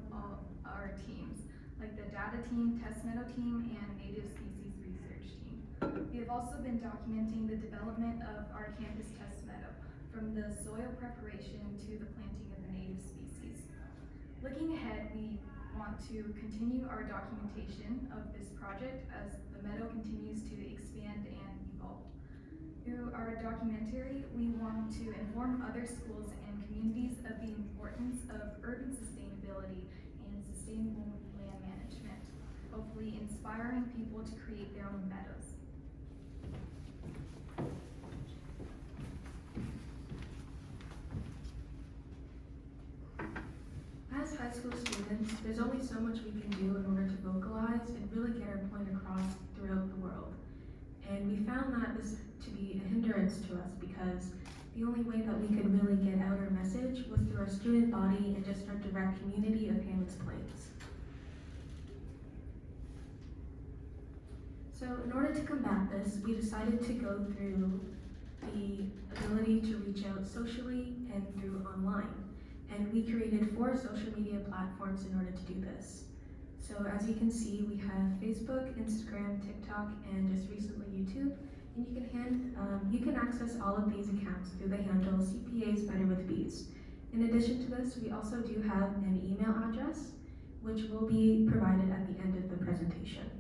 all our teams, like the data team, test meadow team, and native species research team. We have also been documenting the development of our campus test meadow, from the soil preparation to the planting of the native species. Looking ahead, we want to continue our documentation of this project as the meadow continues to expand and evolve. Through our documentary, we want to inform other schools and communities of the importance of urban sustainability and sustainable land management, hopefully inspiring people to create their own meadows. As high school students, there's only so much we can do in order to vocalize and really get our point across throughout the world. And we found that this to be a hindrance to us because the only way that we could really get out our message was through our student body and just our direct community of Hammonds Plains. So in order to combat this, we decided to go through the ability to reach out socially and through online. And we created 4 social media platforms in order to do this. So as you can see, we have Facebook, Instagram, TikTok, and just recently YouTube. And you can access all of these accounts through the handle CPA's Better with Bees. In addition to this, we also do have an email address, which will be provided at the end of the presentation.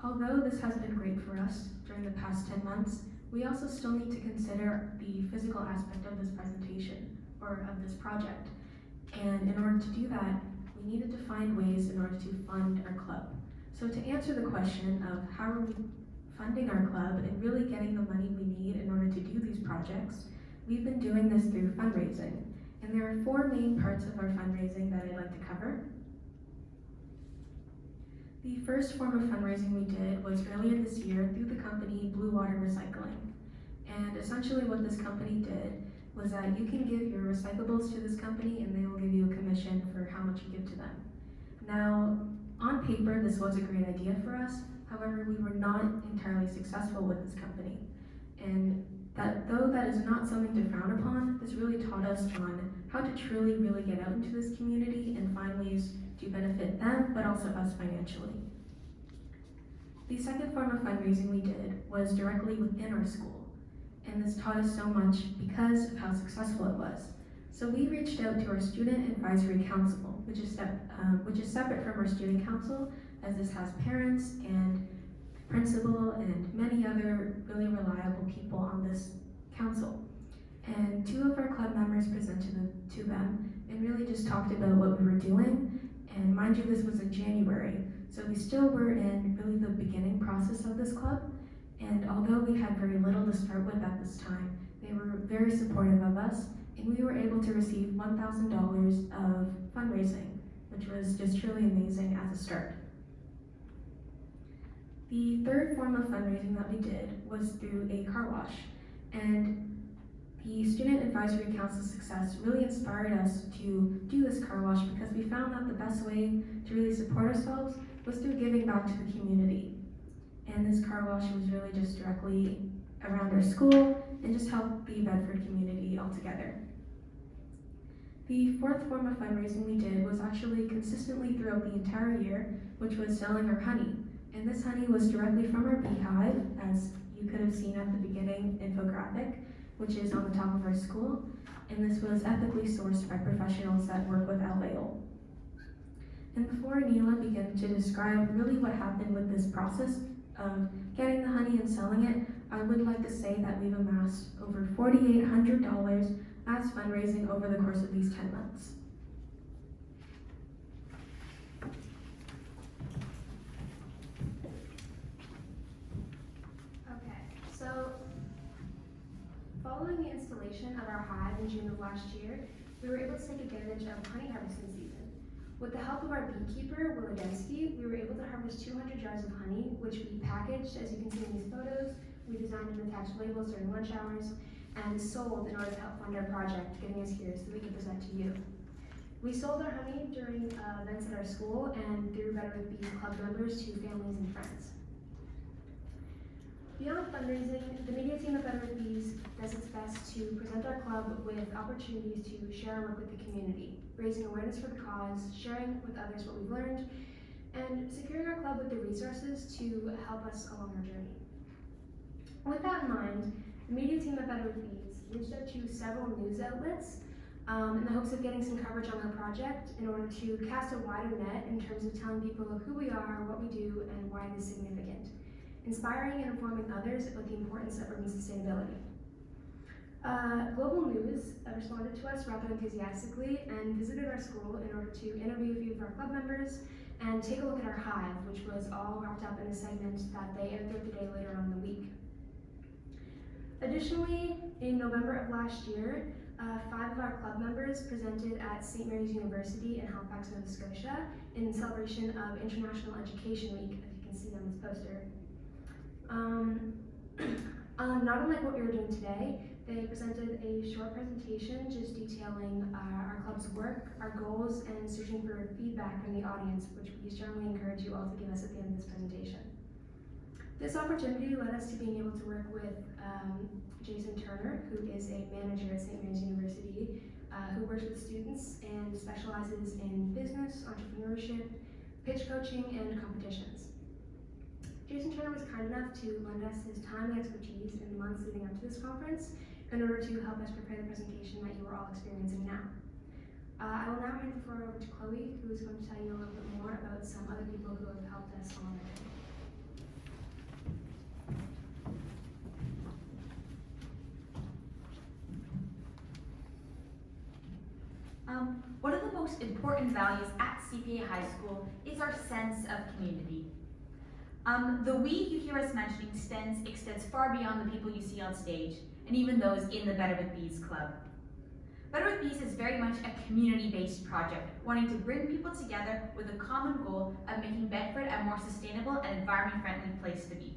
Although this has been great for us during the past 10 months, we also still need to consider the physical aspect of this presentation, or of this project. And in order to do that, we needed to find ways in order to fund our club. So to answer the question of how are we funding our club and really getting the money we need in order to do these projects, we've been doing this through fundraising. And there are 4 main parts of our fundraising that I'd like to cover. The first form of fundraising we did was earlier this year through the company Blue Water Recycling. And essentially what this company did was that you can give your recyclables to this company and they will give you a commission for how much you give to them. Now, on paper, this was a great idea for us. However, we were not entirely successful with this company. And though that is not something to frown upon, this really taught us on how to truly really get out into this community and find ways to benefit them, but also us financially. The second form of fundraising we did was directly within our school. And this taught us so much because of how successful it was. So we reached out to our Student Advisory Council, which is separate from our Student Council, as this has parents and principal and many other really reliable people on this council. And two of our club members presented to them and really just talked about what we were doing. And mind you, this was in January, so we still were in really the beginning process of this club. And although we had very little to start with at this time, they were very supportive of us, and we were able to receive $1,000 of fundraising, which was just truly amazing as a start. The third form of fundraising that we did was through a car wash, and the Student Advisory Council success really inspired us to do this car wash because we found that the best way to really support ourselves was through giving back to the community. And this car wash was really just directly around our school and just helped the Bedford community altogether. The fourth form of fundraising we did was actually consistently throughout the entire year, which was selling our honey. And this honey was directly from our beehive, as you could have seen at the beginning infographic, which is on the top of our school. And this was ethically sourced by professionals that work with Alveol. And before Neela began to describe really what happened with this process of getting the honey and selling it, I would like to say that we've amassed over $4,800 as fundraising over the course of these 10 months. Okay, so following the installation of our hive in June of last year, we were able to take advantage of honey harvesting season. With the help of our beekeeper, Wilodensky, we were able to harvest 200 jars of honey, which we packaged, as you can see in these photos. We designed and attached labels during lunch hours, and sold in order to help fund our project, getting us here so we can present to you. We sold our honey during events at our school and through Better with Bees club members to families and friends. Beyond fundraising, the media team at Better with Bees does its best to present our club with opportunities to share our work with the community, raising awareness for the cause, sharing with others what we've learned, and securing our club with the resources to help us along our journey. With that in mind, the media team at Better with Bees reached out to several news outlets in the hopes of getting some coverage on our project in order to cast a wider net in terms of telling people who we are, what we do, and why it is significant, inspiring and informing others about the importance of urban sustainability. Global News responded to us rather enthusiastically and visited our school in order to interview a few of our club members and take a look at our hive, which was all wrapped up in a segment that they aired throughout the day later on in the week. Additionally, in November of last year, 5 of our club members presented at St. Mary's University in Halifax, Nova Scotia in celebration of International Education Week, as you can see on this poster. Not unlike what we were doing today, they presented a short presentation just detailing our club's work, our goals, and searching for feedback from the audience, which we strongly encourage you all to give us at the end of this presentation. This opportunity led us to being able to work with Jason Turner, who is a manager at St. Mary's University, who works with students and specializes in business, entrepreneurship, pitch coaching, and competitions. Jason Turner was kind enough to lend us his time and expertise in the months leading up to this conference in order to help us prepare the presentation that you are all experiencing now. I will now hand the floor over to Chloe, who is going to tell you a little bit more about some other people who have helped us along the journey. One of the most important values at CPA High School is our sense of community. The we you hear us mentioning extends far beyond the people you see on stage, and even those in the Better with Bees Club. Better with Bees is very much a community-based project, wanting to bring people together with a common goal of making Bedford a more sustainable and environment-friendly place to be.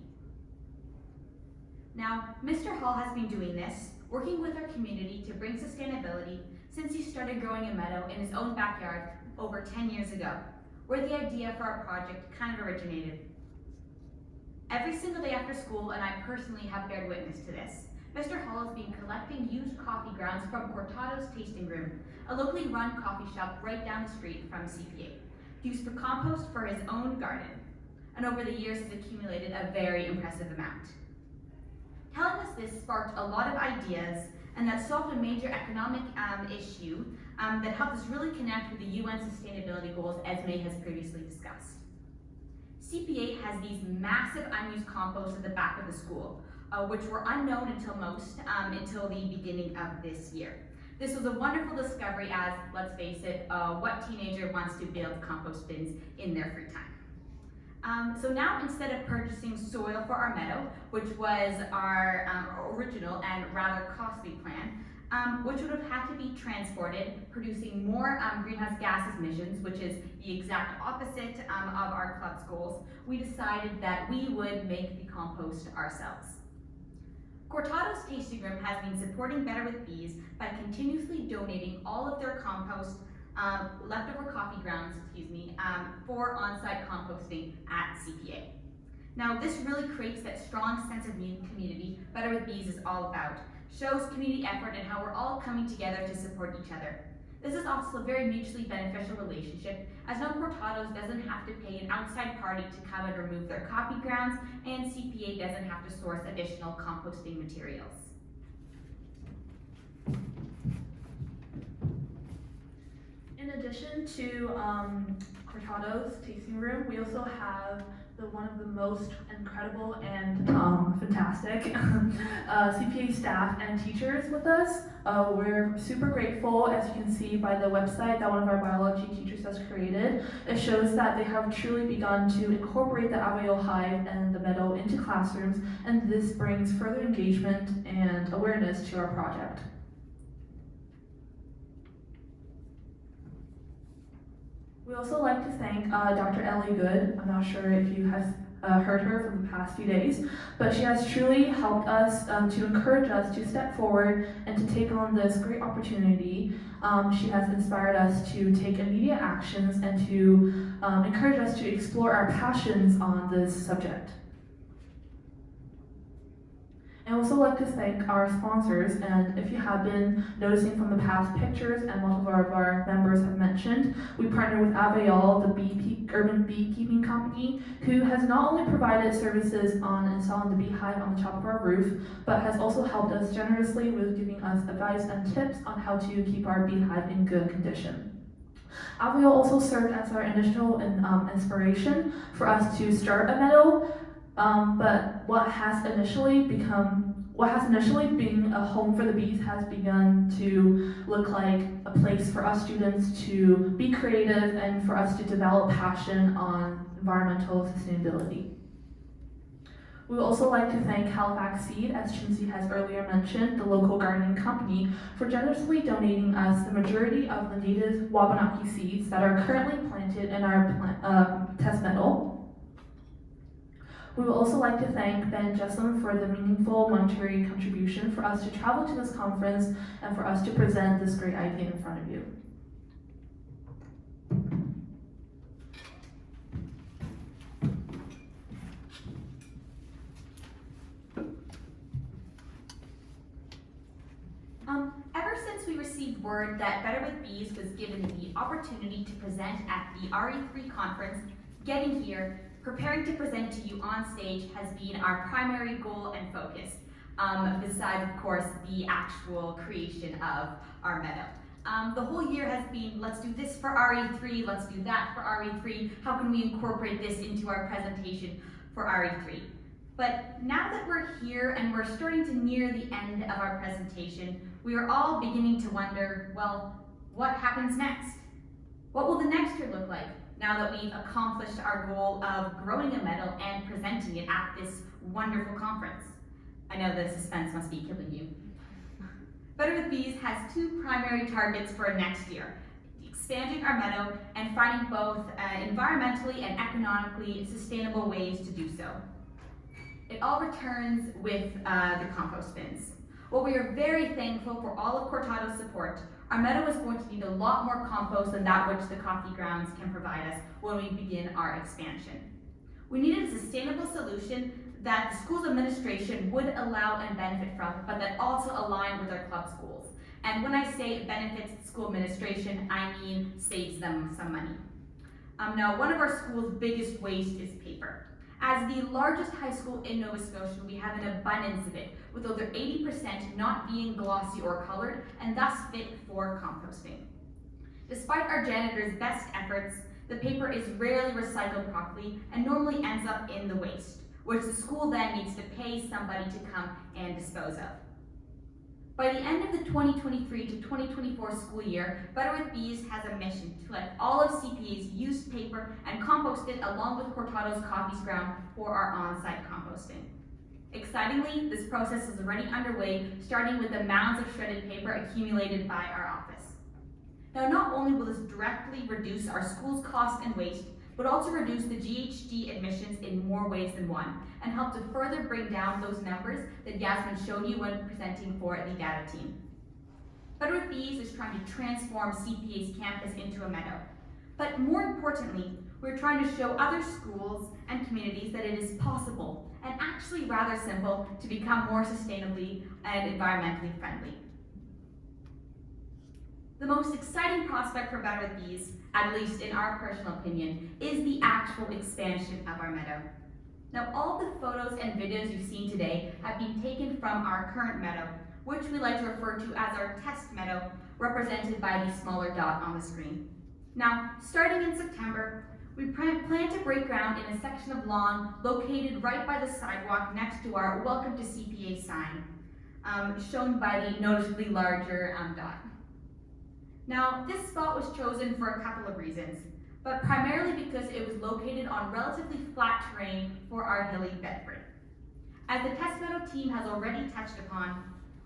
Now, Mr. Hall has been doing this, working with our community to bring sustainability since he started growing a meadow in his own backyard over 10 years ago, where the idea for our project kind of originated. Every single day after school, and I personally have bared witness to this, Mr. Hall has been collecting used coffee grounds from Cortado's Tasting Room, a locally run coffee shop right down the street from CPA, used for compost for his own garden, and over the years has accumulated a very impressive amount. Telling us this sparked a lot of ideas, and that solved a major economic issue that helped us really connect with the UN sustainability goals, as May has previously discussed. CPA has these massive unused composts at the back of the school, which were unknown until the beginning of this year. This was a wonderful discovery as, let's face it, what teenager wants to build compost bins in their free time? So now, instead of purchasing soil for our meadow, which was our original and rather costly plan, which would have had to be transported, producing more greenhouse gas emissions, which is the exact opposite of our club's goals, we decided that we would make the compost ourselves. Cortado's Tasting Room has been supporting Better with Bees by continuously donating all of their compost, leftover coffee grounds, for on-site composting at CPA. Now, this really creates that strong sense of community Better with Bees is all about, shows community effort and how we're all coming together to support each other. This is also a very mutually beneficial relationship, as no Cortados doesn't have to pay an outside party to come and remove their coffee grounds, and CPA doesn't have to source additional composting materials. In addition to Cortado's Tasting Room, we also have one of the most incredible and fantastic CPA staff and teachers with us. We're super grateful, as you can see by the website that one of our biology teachers has created. It shows that they have truly begun to incorporate the Avail hive and the meadow into classrooms, and this brings further engagement and awareness to our project. We also like to thank Dr. Ellie Good. I'm not sure if you have heard her from the past few days, but she has truly helped us to encourage us to step forward and to take on this great opportunity. She has inspired us to take immediate actions and to encourage us to explore our passions on this subject. I also like to thank our sponsors, and if you have been noticing from the past pictures and multiple of our members have mentioned, we partner with Avail, the urban beekeeping company, who has not only provided services on installing the beehive on the top of our roof, but has also helped us generously with giving us advice and tips on how to keep our beehive in good condition. Avail also served as our initial inspiration for us to start a meadow. But what has initially been a home for the bees has begun to look like a place for us students to be creative and for us to develop passion on environmental sustainability. We would also like to thank Halifax Seed, as Chinzi has earlier mentioned, the local gardening company, for generously donating us the majority of the native Wabanaki seeds that are currently planted in our test meadow. We would also like to thank Ben Jessom for the meaningful monetary contribution for us to travel to this conference and for us to present this great idea in front of you. Ever since we received word that Better with Bees was given the opportunity to present at the RE3 conference, getting here, preparing to present to you on stage has been our primary goal and focus, besides, of course, the actual creation of our meadow. The whole year has been, let's do this for RE3, let's do that for RE3, how can we incorporate this into our presentation for RE3? But now that we're here and we're starting to near the end of our presentation, we are all beginning to wonder, well, what happens next? What will the next year look like? Now that we've accomplished our goal of growing a meadow and presenting it at this wonderful conference. I know the suspense must be killing you. Better with Bees has two primary targets for next year: expanding our meadow and finding both environmentally and economically sustainable ways to do so. It all returns with the compost bins. While we are very thankful for all of Cortado's support, our meadow is going to need a lot more compost than that which the coffee grounds can provide us when we begin our expansion. We needed a sustainable solution that the school's administration would allow and benefit from, but that also aligned with our club's goals. And when I say it benefits the school administration, I mean saves them some money. Now, one of our school's biggest waste is paper. As the largest high school in Nova Scotia, we have an abundance of it, with over 80% not being glossy or colored, and thus fit for composting. Despite our janitors' best efforts, the paper is rarely recycled properly and normally ends up in the waste. which the school then needs to pay somebody to come and dispose of. By the end of the 2023 to 2024 school year, Better with Bees has a mission to collect all of CPA's used paper and compost it along with Cortado's coffee ground for our on-site composting. Excitingly, this process is already underway, starting with the mounds of shredded paper accumulated by our office. Now, not only will this directly reduce our school's cost and waste, but also reduce the GHG emissions in more ways than one, and help to further bring down those numbers that Yasmin showed you when presenting for the data team. Better with Bees is trying to transform CPA's campus into a meadow. But more importantly, we're trying to show other schools and communities that it is possible, and actually rather simple, to become more sustainably and environmentally friendly. The most exciting prospect for Better with Bees, at least in our personal opinion, is the actual expansion of our meadow. Now, all the photos and videos you've seen today have been taken from our current meadow, which we like to refer to as our test meadow, represented by the smaller dot on the screen. Now, starting in September, we plan to break ground in a section of lawn located right by the sidewalk next to our Welcome to CPA sign, shown by the noticeably larger dot. Now, this spot was chosen for a couple of reasons, but primarily because it was located on relatively flat terrain for our hilly Bedford. As the test meadow team has already touched upon,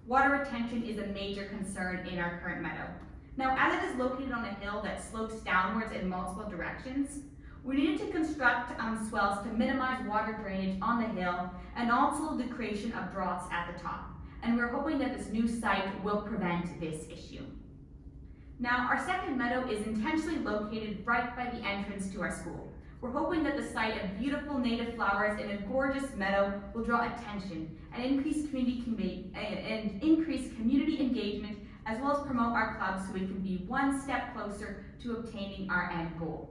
water retention is a major concern in our current meadow. Now, as it is located on a hill that slopes downwards in multiple directions, we needed to construct swells to minimize water drainage on the hill and also the creation of draughts at the top. And we're hoping that this new site will prevent this issue. Now, our second meadow is intentionally located right by the entrance to our school. We're hoping that the sight of beautiful native flowers in a gorgeous meadow will draw attention and increase community engagement, as well as promote our club so we can be one step closer to obtaining our end goal.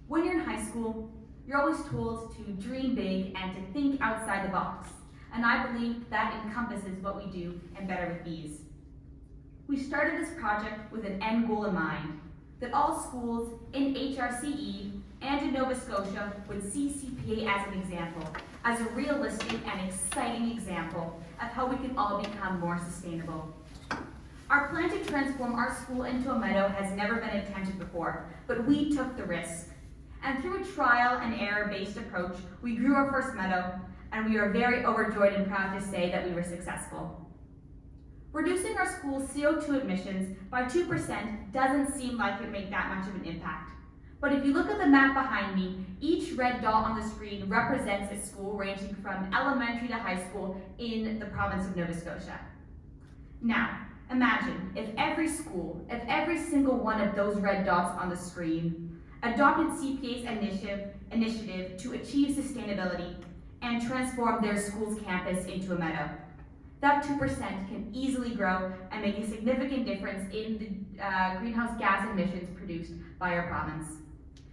When you're in high school, you're always told to dream big and to think outside the box. And I believe that encompasses what we do in Better with Bees. We started this project with an end goal in mind, that all schools in HRCE and in Nova Scotia would see CPA as an example, as a realistic and exciting example of how we can all become more sustainable. Our plan to transform our school into a meadow has never been attempted before, but we took the risk. And through a trial and error-based approach, we grew our first meadow, and we are very overjoyed and proud to say that we were successful. Reducing our school's CO2 emissions by 2% doesn't seem like it would make that much of an impact. But if you look at the map behind me, each red dot on the screen represents a school ranging from elementary to high school in the province of Nova Scotia. Now, imagine if every school, if every single one of those red dots on the screen adopted CPA's initiative to achieve sustainability and transform their school's campus into a meadow. That 2% can easily grow and make a significant difference in the greenhouse gas emissions produced by our province.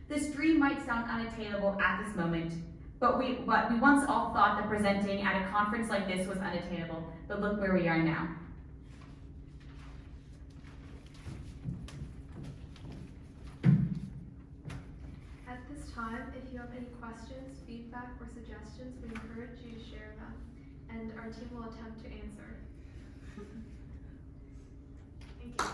This dream might sound unattainable at this moment, but we once all thought that presenting at a conference like this was unattainable, but look where we are now. At this time, if you have any questions, feedback, or suggestions, we encourage you to share them, and our team will attempt to answer. Thank you.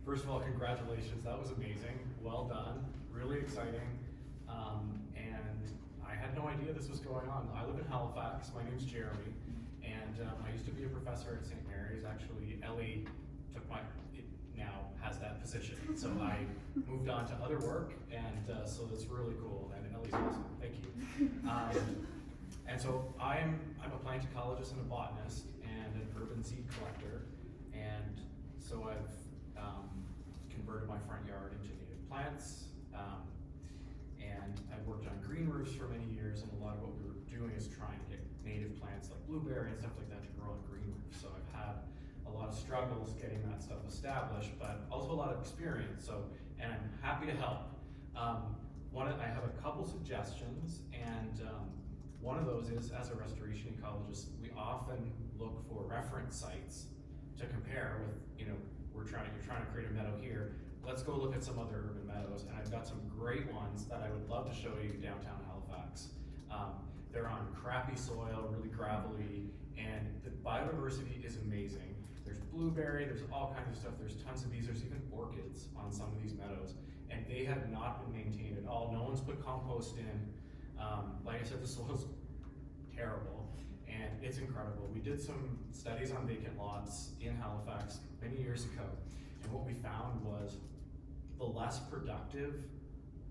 First of all, congratulations, that was amazing, well done, really exciting, and I had no idea this was going on. I live in Halifax, my name's Jeremy, and I used to be a professor at St. Mary's. Actually, Ellie now has that position, so I moved on to other work, and so that's really cool, and Ellie's awesome, thank you. And so I'm a plant ecologist and a botanist, and an urban seed collector, and so I've converted my front yard into native plants, and I've worked on green roofs for many years, and a lot of what we were doing is trying to get native plants like blueberry and stuff like that to grow on green roofs. So I've had a lot of struggles getting that stuff established, but also a lot of experience, and I'm happy to help. I have a couple suggestions, and one of those is, as a restoration ecologist, we often look for reference sites to compare with, you know, you're trying to create a meadow here. Let's go look at some other urban meadows, and I've got some great ones that I would love to show you downtown Halifax. They're on crappy soil, really gravelly, and the biodiversity is amazing. There's blueberry, there's all kinds of stuff, there's tons of bees, there's even orchids on some of these meadows, and they have not been maintained at all. No one's put compost in. Like I said, the soil's terrible, and it's incredible. We did some studies on vacant lots in Halifax many years ago, and what we found was the less productive,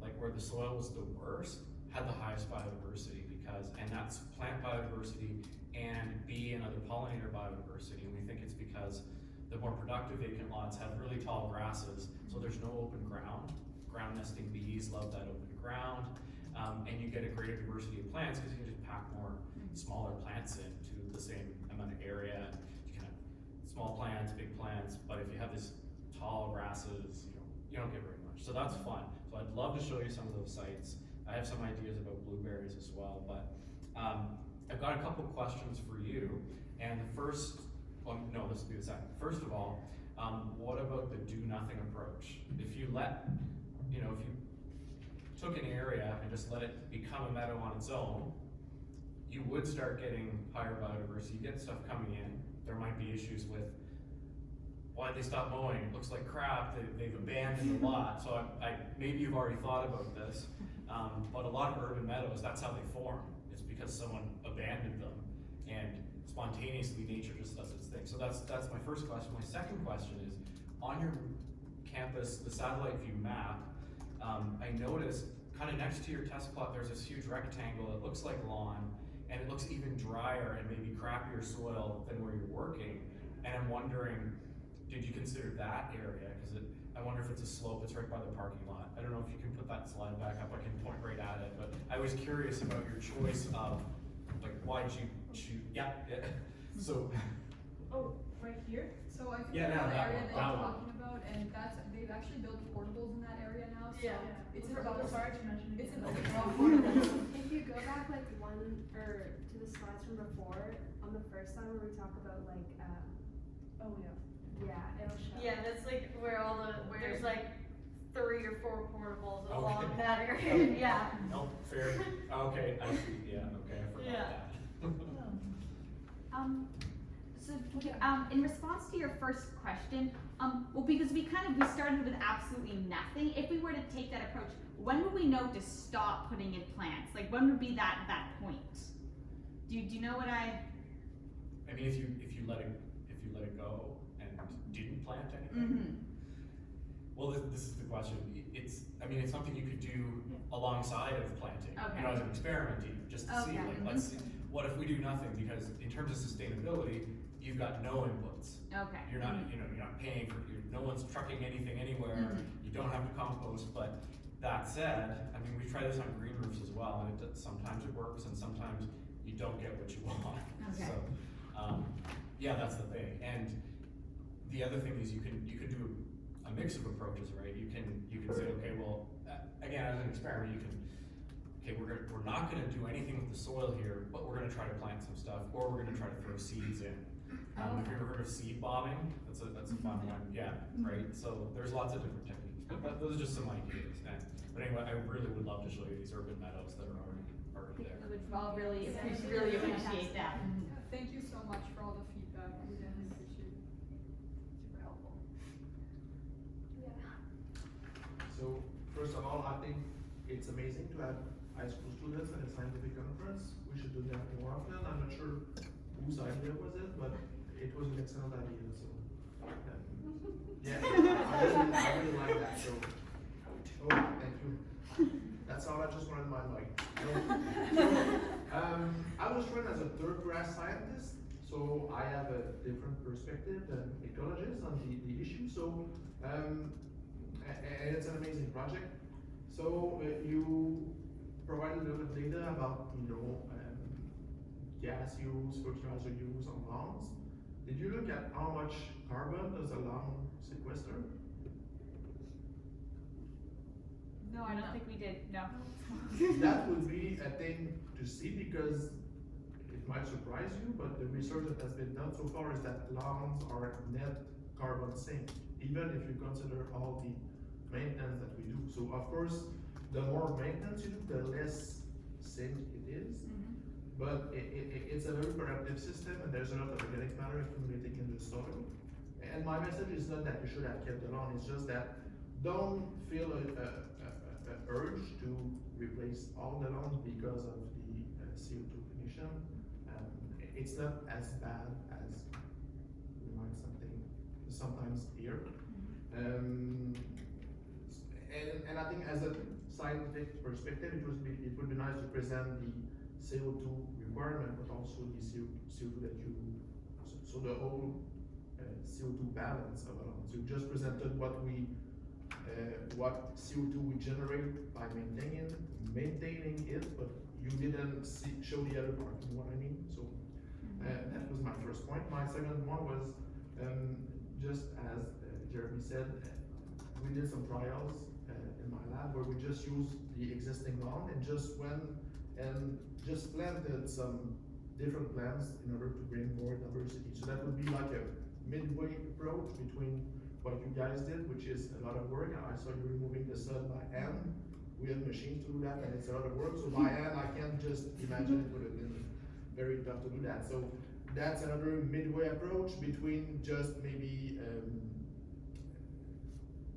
like where the soil was the worst, had the highest biodiversity and that's plant biodiversity and bee and other pollinator biodiversity. And we think it's because the more productive vacant lots have really tall grasses, so there's no open ground. Ground nesting bees love that open ground, and you get a greater diversity of plants because you can just pack more smaller plants into the same amount of area. You can have small plants, big plants, but if you have this tall grasses, you don't get very much. So that's fun. So I'd love to show you some of those sites. I have some ideas about blueberries as well, but I've got a couple questions for you. And the first, well, no, this will be the second. First of all, what about the do nothing approach? If you let, if you took an area and just let it become a meadow on its own, you would start getting higher biodiversity. You get stuff coming in. There might be issues with why'd they stop mowing? It looks like crap. They've abandoned a lot. So maybe you've already thought about this. But a lot of urban meadows, that's how they form. It's because someone abandoned them, and spontaneously nature just does its thing. So that's my first question. My second question is, on your campus, the satellite view map, I noticed kind of next to your test plot, there's this huge rectangle that looks like lawn, and it looks even drier and maybe crappier soil than where you're working. And I'm wondering, did you consider that area? Because I wonder if it's a slope, it's right by the parking lot. I don't know if you can put that slide back up, I can point right at it, but I was curious about your choice of, like, why'd you choose, yeah. So. Oh, right here? So I think Yeah, that's the that area one, that that you're one. talking about, and they've actually built portables in that area now, so it's in about the sorry to mention it's again. in the If you go back like one or to the slides from before, on the first slide where we talk about like, Oh, yeah. yeah, it'll show. Yeah, that's like where there's like 3 or 4 portables Okay. along that area. Yeah. Nope, fair. Okay, I see. Yeah, okay, I forgot Yeah. that. So, in response to your first question, well, because we started with absolutely nothing. If we were to take that approach, when would we know to stop putting in plants? Like, when would be that point? Do you know what I? I mean, if you let it go and didn't plant anything. Mm-hmm. Well, this is the question. It's something you could do alongside of planting, Okay. as an experiment, even, just to see, Okay. like, let's see, what if we do nothing? Because in terms of sustainability, you've got no inputs. Okay. You're not, you're not paying for, no one's trucking anything anywhere. Mhm. You don't have to compost. But that said, I mean, we try this on green roofs as well, and sometimes it works, and sometimes you don't get what you want. Okay. So, yeah, that's the thing. And the other thing is you can do a mix of approaches, right? You can say, okay, well, again, as an experiment, we're not gonna do anything with the soil here, but we're gonna try to plant some stuff, or we're gonna try to throw seeds in. Have you ever heard of seed bobbing? That's a fun one. Yeah, right. So there's lots of different techniques, but those are just some ideas. But anyway, I really would love to show you these urban meadows that are already there. We would all really appreciate that. Thank you so much for all the feedback. We really appreciate it. Super helpful. Yeah. So, first of all, I think it's amazing to have high school students at a scientific conference. We should do that more often. I'm not sure whose idea was it, but it was an excellent idea, so. Yeah, I really like that, so. Oh, thank you. That's all I just wanted my mic. I was trained as a third class scientist, so I have a different perspective than ecologists on the issue. So, and it's an amazing project. So you provided a lot of data about gas use, fertilizer use on lawns. Did you look at how much carbon does a lawn sequester? No, I don't think we did. No. That would be a thing to see, because it might surprise you, but the research that has been done so far is that lawns are net carbon sink, even if you consider all the maintenance that we do. So of course, the more maintenance you do, the less sink it is. But it's a very productive system, and there's a lot of organic matter accumulating in the soil. And my message is not that you should have kept the lawn, it's just that don't feel a urge to replace all the lawns because of the CO2 emission. It's not as bad as we might sometimes hear. And I think as a scientific perspective, it would be nice to present the CO2 requirement, but also the CO2 that so the whole CO2 balance of a lawn. So you just presented what CO2 we generate by maintaining it, but you didn't show the other part, you know what I mean? So that was my first point. My second one was, just as Jeremy said, we did some trials in my lab where we just used the existing lawn and just went and just planted some different plants in order to bring more diversity. So that would be like a midway approach between what you guys did, which is a lot of work. I saw you removing the sod by hand. We have machines to do that, and it's a lot of work. So by hand, I can't just imagine it would have been very tough to do that. So that's another midway approach between just maybe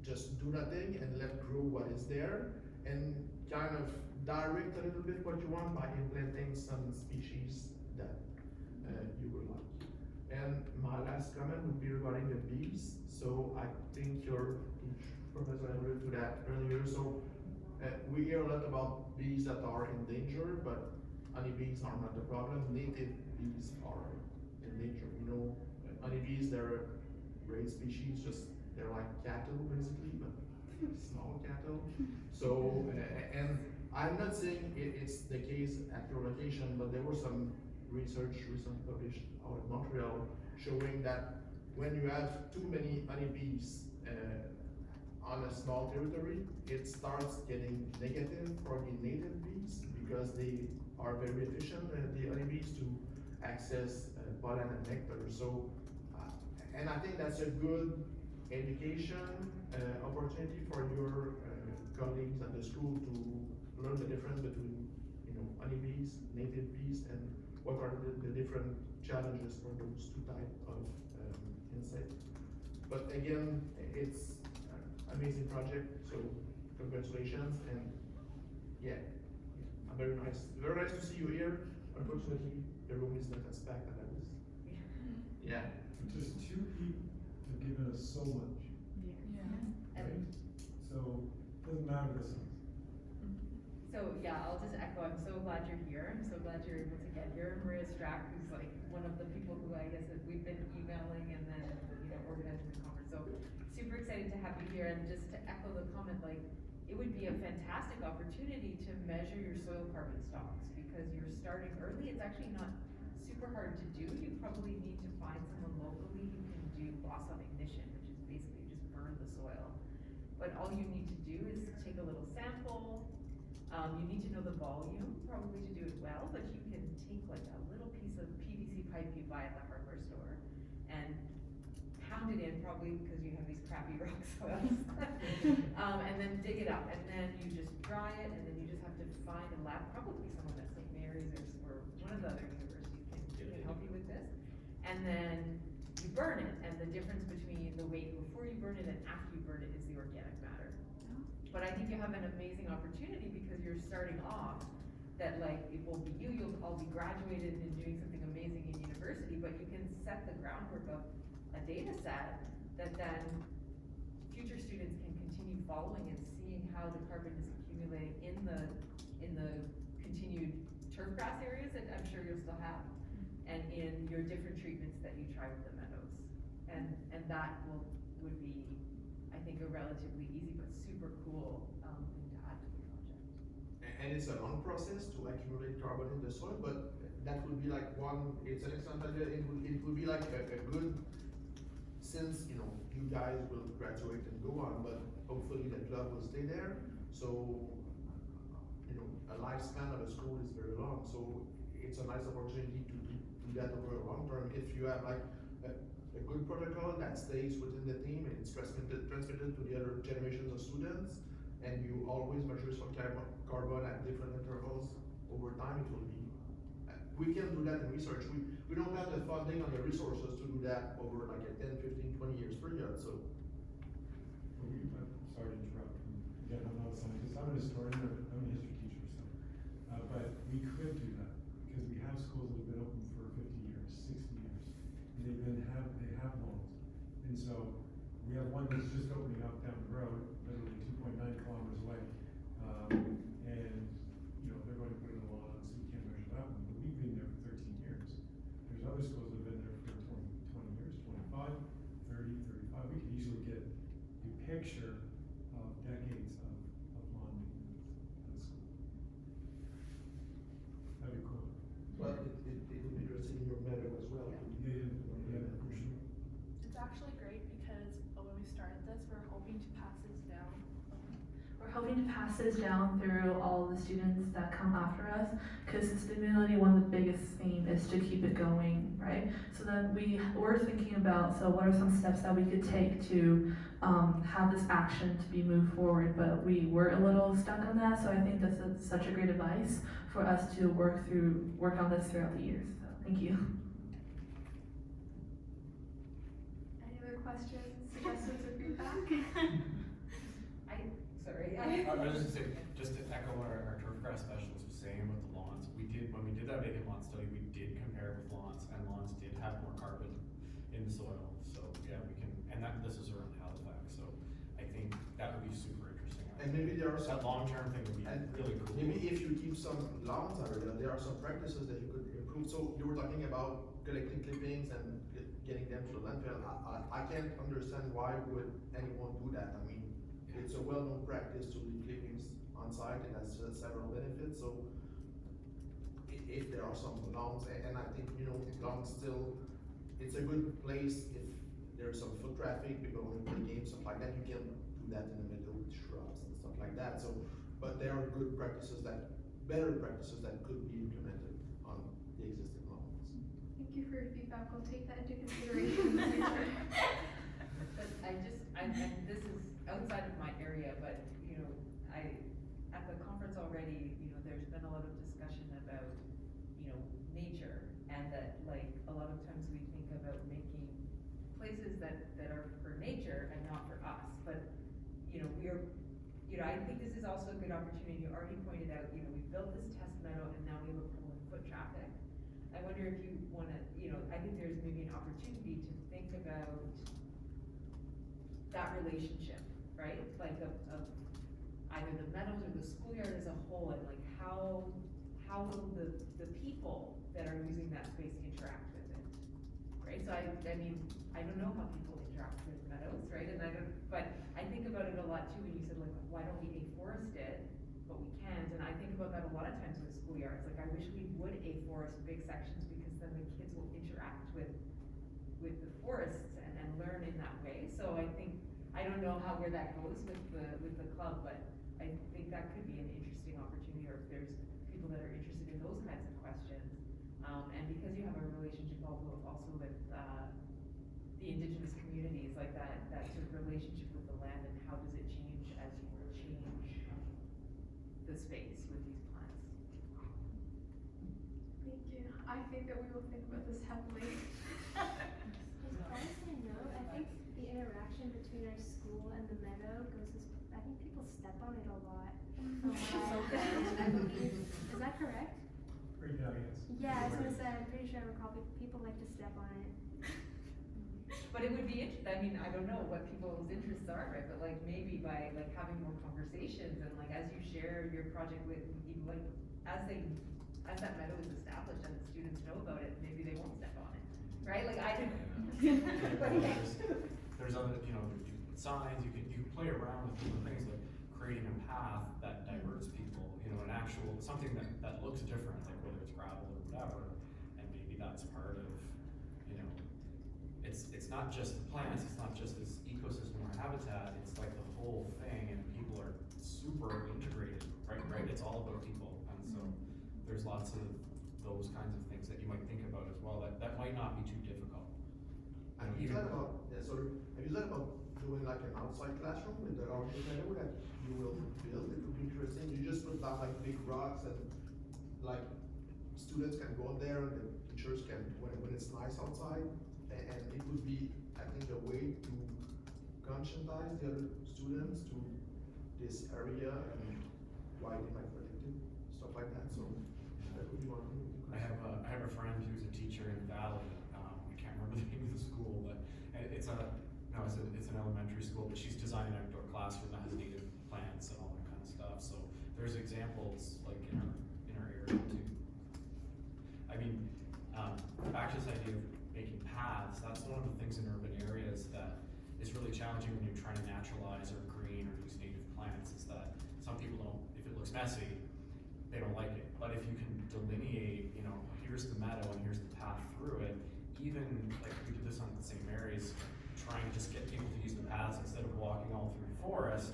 just do nothing and let grow what is there, and kind of direct a little bit what you want by implanting some species that you would like. And my last comment would be regarding the bees. So I think your professor alluded to that earlier. So we hear a lot about bees that are in danger, but honeybees are not the problem. Native bees are in danger. You know, honeybees, they're a great species, they're like cattle basically, but small cattle. So, and I'm not saying it's the case at your location, but there was some research recently published out of Montreal showing that when you have too many honeybees on a small territory, it starts getting negative for the native bees because they are very efficient, the honeybees, to access pollen and nectar. So, and I think that's a good education opportunity for your colleagues at the school to learn the difference between, honeybees, native bees, and what are the different challenges for those two types of insects. But again, it's an amazing project, so congratulations, and yeah, very nice to see you here. Unfortunately, the room is not as packed as I was. Yeah. Just two people have given us so much. Right? So it doesn't matter the size. So yeah, I'll just echo, I'm so glad you're here. I'm so glad you're able to get here. Maria Strack, who's like one of the people who I guess that we've been emailing and then, organizing the conference. So super excited to have you here, and just to echo the comment, like it would be a fantastic opportunity to measure your soil carbon stocks because you're starting early. It's actually not super hard to do. You probably need to find someone locally who can do blossom ignition, which is basically just burn the soil. But all you need to do is take a little sample. You need to know the volume probably to do it well, but you can take like a little piece of PVC pipe you buy at the hardware store and pound it in, probably because you have these crappy rock soils, and then dig it up, and then you just dry it, and then you just have to find a lab, probably someone at St. Mary's or one of the other universities can help you with this, and then you burn it, and the difference between the weight before you burn it and after you burn it is the organic matter. But I think you have an amazing opportunity because you're starting off that like it will be you'll all be graduated and doing something amazing in university, but you can set the groundwork of a data set that then future students can continue following and seeing how the carbon is accumulating in the continued turf grass areas that I'm sure you'll still have, and in your different treatments that you try with the meadows. And that would be, I think, a relatively easy but super cool thing to add to the project. And it's a long process to accumulate carbon in the soil, but that would be like it's an excellent idea. It would be like a good, since you guys will graduate and go on, but hopefully the club will stay there. So a lifespan of a school is very long. So it's a nice opportunity to do that over a long term. If you have like a good protocol that stays within the team and it's transmitted to the other generations of students, and you always measure some carbon at different intervals over time, it will be. We can do that in research. We don't have the funding or the resources to do that over like a 10, 15, 20 years period, so. Sorry to interrupt. Again, I'm not a scientist. I'm an historian. I'm a history teacher, so. But we could do that because we have schools that have been open for 50 years, 60 years, and they have loans. And so we have one that's just opening up down the road, literally 2.9 kilometers away. And you know they're going to put in a lawn, so we can't measure that one. But we've been there for 13 years. There's other schools that have been there for 20 years, 25, 30, 35. We can easily get a picture of decades of lawn maintenance at a school. That'd be cool. But it would be interesting in your meta as well. Yeah, for sure. It's actually great because when we started this, we're hoping to pass this down. We're hoping to pass this down through all the students that come after us, because sustainability, one of the biggest theme is to keep it going, right? So then we're thinking about, so what are some steps that we could take to have this action to be moved forward, but we were a little stuck on that, so I think this is such a great advice for us to work on this throughout the years, so thank you. Any other questions, suggestions, or feedback? I was just gonna say, just to echo what our turf grass specialist was saying about the lawns, when we did that vacant lot study, we did compare with lawns, and lawns did have more carbon in the soil, so yeah, we can, and this is around Halifax, so I think that would be super interesting. And maybe there are some. That long-term thing would be really cool. Maybe if you keep some lawns area, there are some practices that you could improve. So you were talking about collecting clippings and getting them to the landfill. I can't understand why would anyone do that. I mean, it's a well-known practice to leave clippings on site, and has several benefits. So if there are some lawns, and I think, you know, lawns still, it's a good place if there's some foot traffic, people want to play games, stuff like that, you can do that in the middle with shrubs and stuff like that. So, but there are good practices better practices that could be implemented on the existing lawns. Thank you for your feedback. We'll take that into consideration in the future. And this is outside of my area, but, you know, at the conference already, you know, there's been a lot of discussion about, you know, nature, and that, like, a lot of times we think about making places that are for nature and not for us, but, you know, I think this is also a good opportunity. You already pointed out, you know, we built this test meadow and now we have a problem with foot traffic. I wonder if you wanna, you know, I think there's maybe an opportunity to think about that relationship, right? Like of either the meadows or the schoolyard as a whole, and like how will the people that are using that space interact with it, right? So I mean, I don't know how people interact with meadows, right? And but I think about it a lot too when you said, like, why don't we afforest it, but we can't, and I think about that a lot of times with schoolyards. Like, I wish we would afforest big sections, because then the kids will interact with the forests and learn in that way. So I think, I don't know where that goes with the club, but I think that could be an interesting opportunity, or if there's people that are interested in those kinds of questions. And because you have a relationship also with the indigenous communities, like that sort of relationship with the land, and how does it change as you change the space with these plants? Thank you. I think that we will think about this heavily. Honestly, no. I think the interaction between our school and the meadow I think people step on it a lot. I believe. Is that correct? Right now, yes. Yeah, I was gonna say, I'm pretty sure I recall people like to step on it. But it would be I mean, I don't know what people's interests are, right? But like maybe by like having more conversations, and like as you share your project with, even like as that meadow is established and the students know about it, maybe they won't step on it, right? Like I don't. There's other, you know, signs, you can play around with different things, like creating a path that diverts people, you know, something that looks different, like whether it's gravel or whatever, and maybe that's part of, you know, it's not just the plants, it's not just this ecosystem or habitat, it's like the whole thing, and people are super integrated, right? It's all about people, and so there's lots of those kinds of things that you might think about as well, that might not be too difficult. Have you thought about, have you thought about doing like an outside classroom with the original meadow that you will build? It would be interesting. You just put down like big rocks and like students can go there and the teachers can, when it's nice outside, and it would be, I think, a way to conscientize the other students to this area and why they might protect it, stuff like that. So that would be one thing. I have a friend who's a teacher in Valley. I can't remember the name of the school, but it's an elementary school. But she's designed an outdoor classroom that has native plants and all that kind of stuff. So there's examples like in our area too. I mean, back to this idea of making paths. That's one of the things in urban areas that is really challenging when you're trying to naturalize or green or use native plants. Is that some people don't, if it looks messy, they don't like it. But if you can delineate, you know, here's the meadow and here's the path through it, even like we did this on St. Mary's, trying to just get people to use the paths instead of walking all through the forest,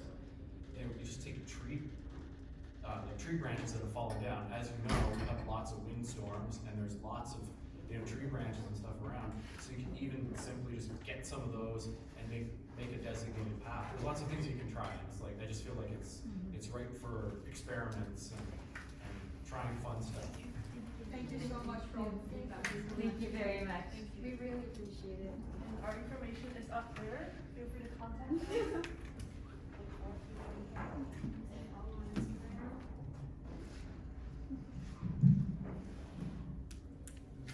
you just take a tree, like tree branches that have fallen down. As you know, we have lots of windstorms and there's lots of tree branches and stuff around. So you can even simply just get some of those and make a designated path. There's lots of things you can try. It's like, I just feel like it's ripe for experiments and trying fun stuff. Thank you so much for all the feedback. Thank you very much. We really appreciate it. And our information is up there. Feel free to contact us.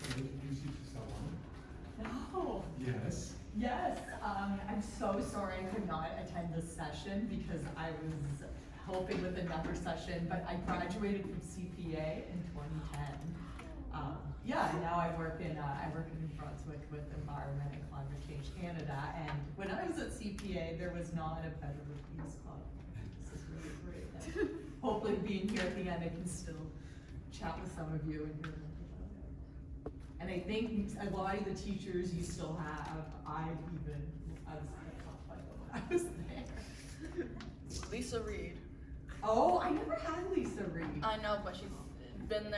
Can you introduce you to someone? No. Yes. Yes, I'm so sorry I could not attend this session because I was helping with another session, but I graduated from CPA in 2010. Yeah, and now I work in New Brunswick with Environment and Climate Change Canada, and when I was at CPA, there was not a better reviews club. This is really great. And hopefully being here at the end, I can still chat with some of you and hear about it. And I think a lot of the teachers you still have, I was taught by them when I was there. Lisa Reed. Oh, I never had Lisa Reed. I know, but she's been there.